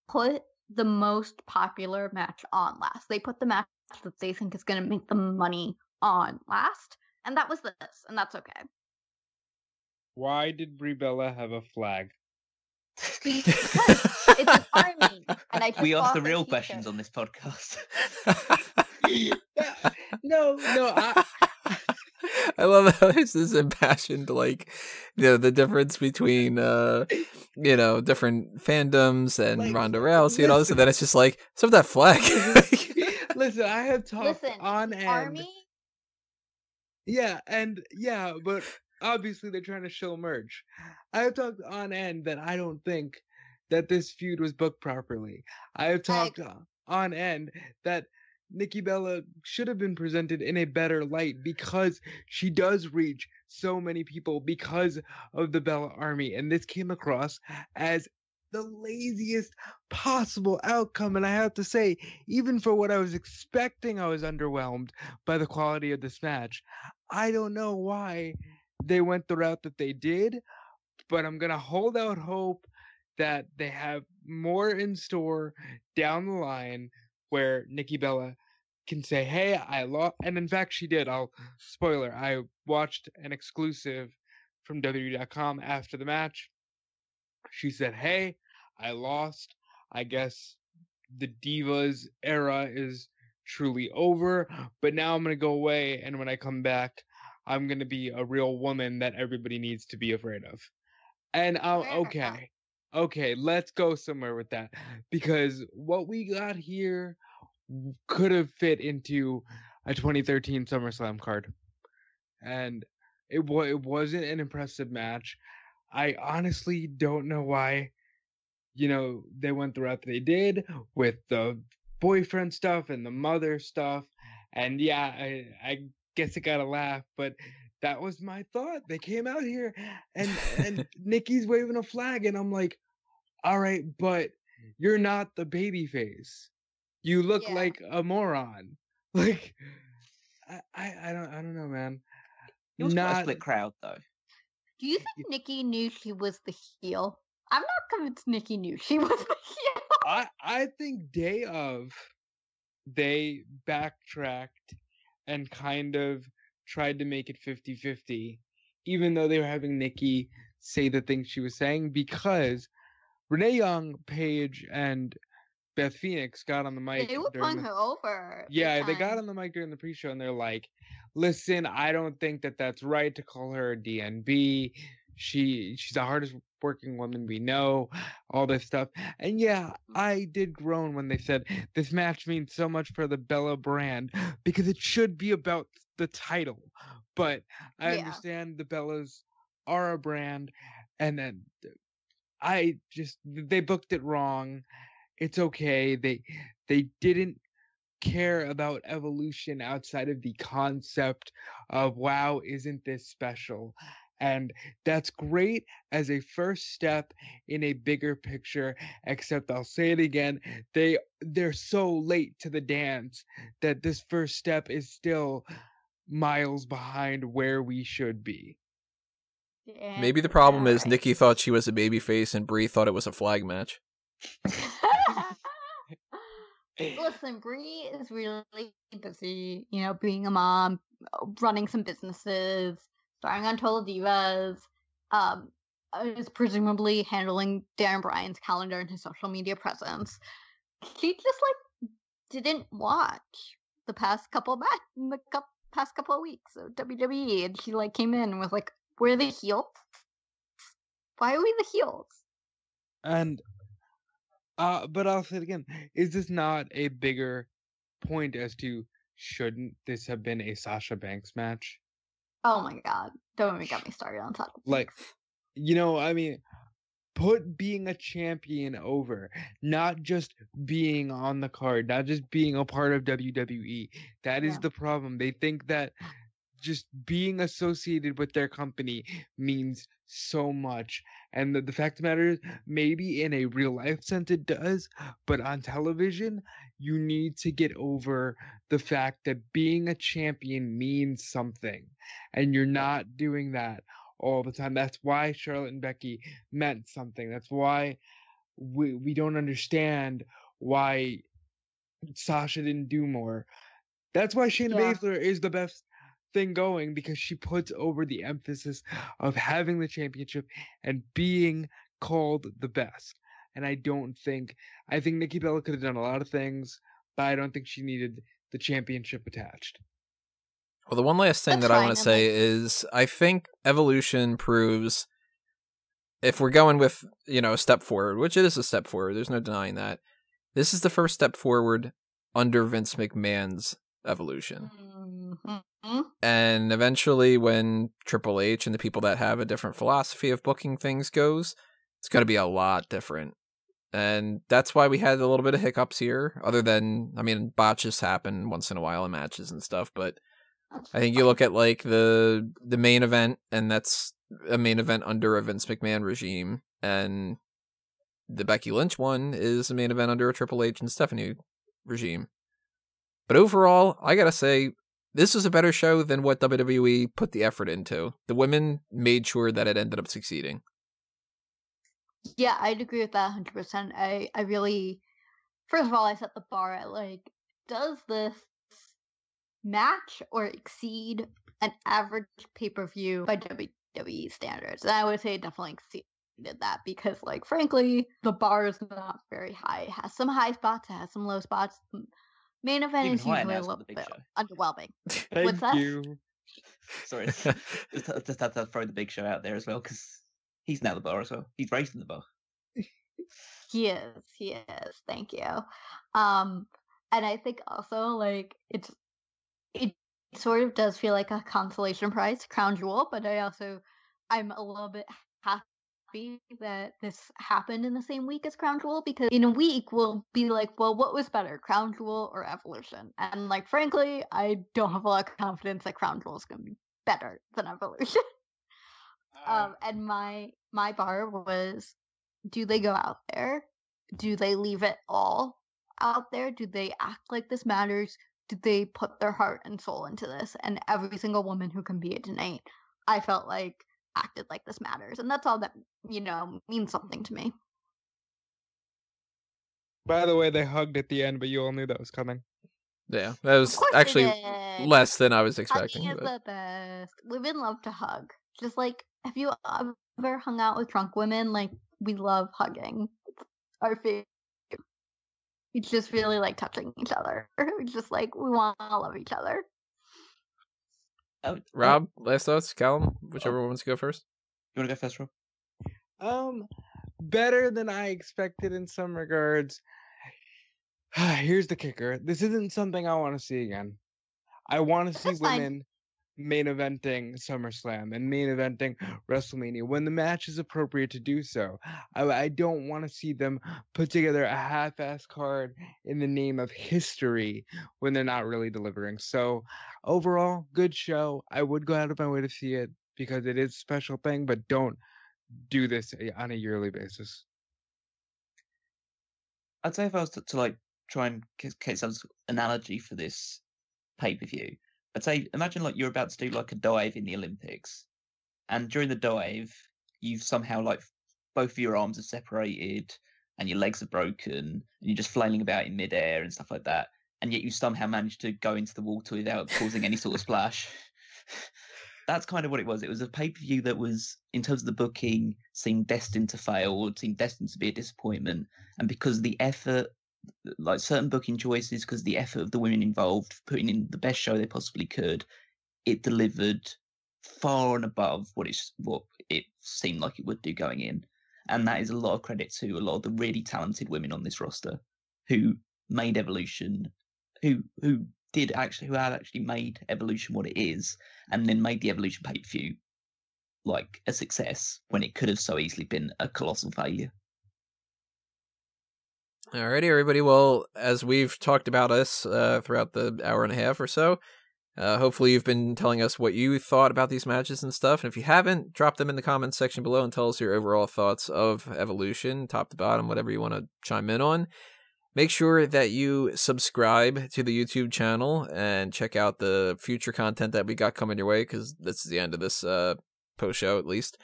put the most popular match on last. They put the match that they think is going to make them money on last, and that was this, and that's okay. Why did Brie Bella have a flag? Because it's an army, and I just we ask the real questions on this podcast. No, I love how there's this impassioned, like, the difference between, different fandoms and like, Ronda Rousey and all this, and then it's just like, so that flag. Listen, I have talked on end. Army? Yeah, but obviously they're trying to show merch. I have talked on end that I don't think that this feud was booked properly. I have talked on end that Nikki Bella should have been presented in a better light, because she does reach so many people because of the Bella Army, and this came across as the laziest possible outcome. And I have to say, even for what I was expecting, I was underwhelmed by the quality of this match. I don't know why they went the route that they did, but I'm gonna hold out hope that they have more in store down the line, where Nikki Bella can say, hey, I lost. And in fact, she did. Spoiler, I watched an exclusive from WWE.com after the match. She said, hey, I lost. I guess the Divas era is truly over, but now I'm going to go away, and when I come back, I'm going to be a real woman that everybody needs to be afraid of. And okay, let's go somewhere with that, because what we got here could have fit into a 2013 SummerSlam card, and it wasn't an impressive match. I honestly don't know why, they went the route they did with the boyfriend stuff and the mother stuff, and I guess it got a laugh, but that was my thought. They came out here and Nikki's waving a flag, and I'm like, all right, but you're not the baby face. You look like a moron. Like, I don't know, man. It was quite a split crowd, though. Do you think Nikki knew she was the heel? I'm not convinced Nikki knew she was the heel. I think day of, they backtracked and kind of tried to make it 50-50, even though they were having Nikki say the things she was saying, because Renee Young, Paige, and Beth Phoenix got on the mic. They were pulling her over. Yeah, they got on the mic during the pre-show, and they're like, listen, I don't think that that's right to call her a DNB. She's the hardest working woman we know, all this stuff. And yeah, I did groan when they said this match means so much for the Bella brand, because it should be about the title. But I understand the Bellas are a brand, and then they booked it wrong. It's okay. They didn't care about Evolution outside of the concept of, wow, isn't this special? And that's great as a first step in a bigger picture, except I'll say it again, they're so late to the dance that this first step is still miles behind where we should be. Maybe the problem is Nikki thought she was a babyface and Brie thought it was a flag match. Listen, Brie is really busy, being a mom, running some businesses, starring on Total Divas, is presumably handling Darren Bryan's calendar and his social media presence. She just didn't watch the past couple of weeks of WWE, and she came in and was like, "We're the heels. Why are we the heels?" And but I'll say it again, is this not a bigger point as to shouldn't this have been a Sasha Banks match? Oh my god. Don't even get me started on Sasha Banks. Put being a champion over, not just being on the card, not just being a part of WWE. That is the problem. They think that just being associated with their company means so much. And the fact of the matter is, maybe in a real life sense it does, but on television, you need to get over the fact that being a champion means something. And you're not doing that all the time. That's why Charlotte and Becky meant something. That's why we don't understand why Sasha didn't do more. That's why Shayna Baszler is the best thing going, because she puts over the emphasis of having the championship and being called the best. And I think Nikki Bella could have done a lot of things, but I don't think she needed the championship attached. Well, the one last thing that I want to say is I think Evolution proves, if we're going with, a step forward, which it is a step forward, there's no denying that, this is the first step forward under Vince McMahon's Evolution. Mm-hmm. And eventually when Triple H and the people that have a different philosophy of booking things goes, it's going to be a lot different. And that's why we had a little bit of hiccups here, other than, botches happen once in a while in matches and stuff, but I think you look at the main event, and that's a main event under a Vince McMahon regime, and the Becky Lynch one is a main event under a Triple H and Stephanie regime. But overall, I gotta say, this was a better show than what WWE put the effort into. The women made sure that it ended up succeeding. Yeah, I'd agree with that 100%. I really, first of all, I set the bar at does this match or exceed an average pay-per-view by WWE standards? And I would say it definitely exceeded that, because frankly, the bar is not very high. It has some high spots, it has some low spots. Main event is usually a little bit underwhelming. What's that? Thank you. Sorry, just had to throw the Big Show out there as well, because he's now the bar as well. He's raising the bar. He is. Thank you. And I think also it sort of does feel like a consolation prize, crown jewel, but I'm a little bit happy that this happened in the same week as Crown Jewel, because in a week we'll be like, well, what was better, Crown Jewel or Evolution? And frankly, I don't have a lot of confidence that Crown Jewel is going to be better than Evolution. And my bar was, do they go out there? Do they leave it all out there? Do they act like this matters? Do they put their heart and soul into this? And every single woman who can be it tonight, I felt acted like this matters, and that's all that means something to me. By the way, they hugged at the end, but you all knew that was coming. Yeah, that was actually less than I was expecting. Hugging is the best. Women love to hug. Just have you ever hung out with drunk women? We love hugging. It's our favorite. It's just really touching each other. It's just we want to love each other. Rob, last thoughts? Callum, whichever one wants to go first. You want to go first, Rob? Better than I expected in some regards. Here's the kicker. This isn't something I want to see again. I want to see women main eventing SummerSlam and main eventing WrestleMania when the match is appropriate to do so. I don't want to see them put together a half-ass card in the name of history when they're not really delivering. So overall, good show. I would go out of my way to see it because it is a special thing, but don't do this on a yearly basis. I'd say if I was to like try and get some analogy for this pay-per-view, I'd say imagine like you're about to do like a dive in the Olympics, and during the dive you've somehow like both of your arms are separated and your legs are broken and you're just flailing about in midair and stuff like that, and yet you somehow managed to go into the water without causing any sort of splash. That's kind of what it was. It was a pay-per-view that was, in terms of the booking, seemed destined to fail, or seemed destined to be a disappointment. And because the effort, like certain booking choices, because the effort of the women involved, putting in the best show they possibly could, it delivered far and above what it seemed like it would do going in. And that is a lot of credit to a lot of the really talented women on this roster who made Evolution, who had actually made Evolution what it is, and then made the Evolution pay-per-view like a success when it could have so easily been a colossal failure. Alrighty, everybody. Well, as we've talked about us throughout the hour and a half or so, hopefully you've been telling us what you thought about these matches and stuff. And if you haven't, drop them in the comments section below and tell us your overall thoughts of Evolution, top to bottom, whatever you want to chime in on. Make sure that you subscribe to the YouTube channel and check out the future content that we got coming your way, because this is the end of this post-show, at least.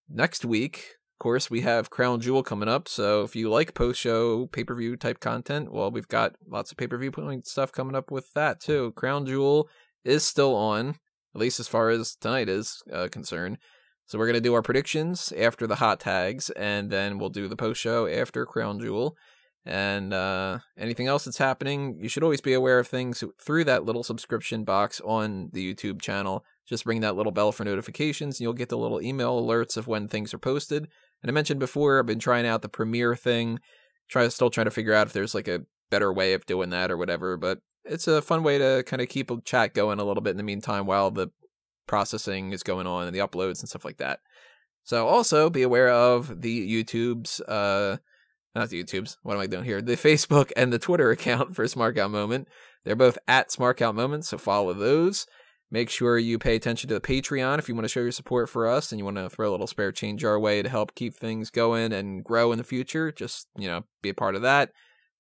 Next week, of course, we have Crown Jewel coming up, so if you like post-show pay-per-view type content, well, we've got lots of Pay-Per-Viewpoint stuff coming up with that, too. Crown Jewel is still on, at least as far as tonight is concerned. So we're going to do our predictions after the hot tags, and then we'll do the post-show after Crown Jewel. And anything else that's happening, you should always be aware of things through that little subscription box on the YouTube channel. Just ring that little bell for notifications, and you'll get the little email alerts of when things are posted. And I mentioned before, I've been trying out the Premiere thing, still trying to figure out if there's like a better way of doing that or whatever. But it's a fun way to kind of keep a chat going a little bit in the meantime while the processing is going on and the uploads and stuff like that. So also be aware of the YouTube's... not the YouTube's, what am I doing here? The Facebook and the Twitter account for Smark Out Moment. They're both at Smark Out Moment, so follow those. Make sure you pay attention to the Patreon if you want to show your support for us and you want to throw a little spare change our way to help keep things going and grow in the future. Just, be a part of that.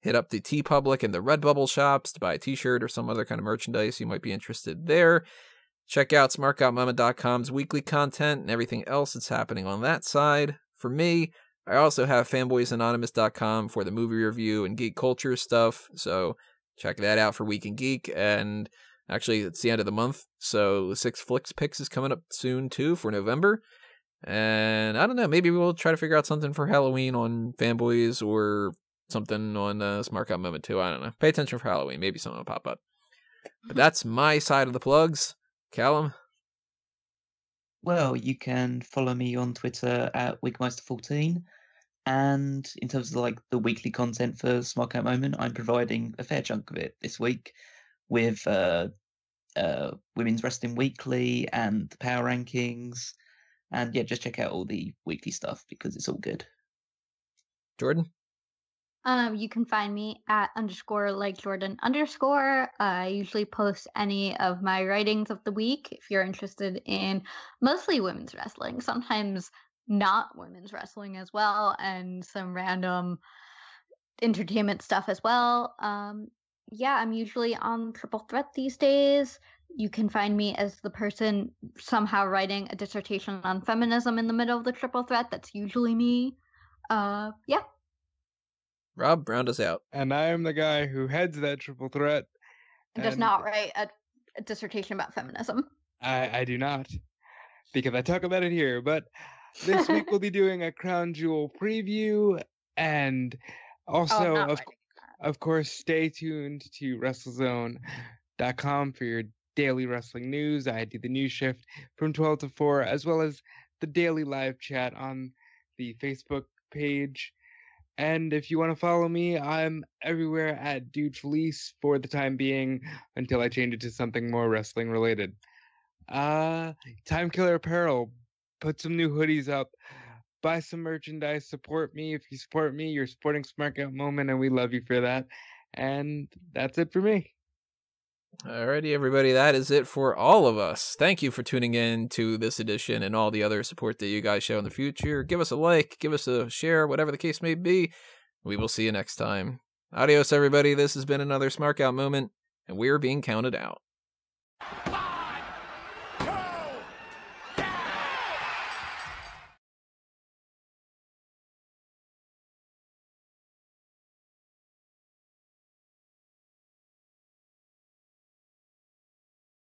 Hit up the TeePublic and the Redbubble shops to buy a t-shirt or some other kind of merchandise you might be interested there. Check out smarkoutmoment.com's weekly content and everything else that's happening on that side. For me, I also have fanboysanonymous.com for the movie review and geek culture stuff, so check that out for Week in Geek. And actually, it's the end of the month, so 6 Flicks Picks is coming up soon, too, for November. And I don't know, maybe we'll try to figure out something for Halloween on Fanboys or something on Smart Out Moment, too. I don't know. Pay attention for Halloween. Maybe something will pop up. But that's my side of the plugs. Callum? Well, you can follow me on Twitter at Wigmeister14. And in terms of like the weekly content for Smark Out Moment, I'm providing a fair chunk of it this week with Women's Wrestling Weekly and the Power Rankings. And yeah, just check out all the weekly stuff because it's all good. Jordan? You can find me at _LikeJordan_. I usually post any of my writings of the week if you're interested in mostly women's wrestling, sometimes not women's wrestling as well, and some random entertainment stuff as well. I'm usually on Triple Threat these days. You can find me as the person somehow writing a dissertation on feminism in the middle of the Triple Threat. That's usually me. Rob, round us out. And I am the guy who heads that Triple Threat. And does not write a dissertation about feminism. I do not, because I talk about it here. But this week we'll be doing a Crown Jewel preview, and also, of course, stay tuned to WrestleZone.com for your daily wrestling news. I do the news shift from 12 to 4, as well as the daily live chat on the Facebook page. And if you want to follow me, I'm everywhere at Dude Felice for the time being until I change it to something more wrestling related. Time Killer Apparel. Put some new hoodies up. Buy some merchandise. Support me. If you support me, you're supporting Smark Out Moment, and we love you for that. And that's it for me. Alrighty, everybody, that is it for all of us. Thank you for tuning in to this edition and all the other support that you guys show in the future. Give us a like, give us a share, whatever the case may be. We will see you next time. Adios, everybody. This has been another Smark Out moment, and we're being counted out.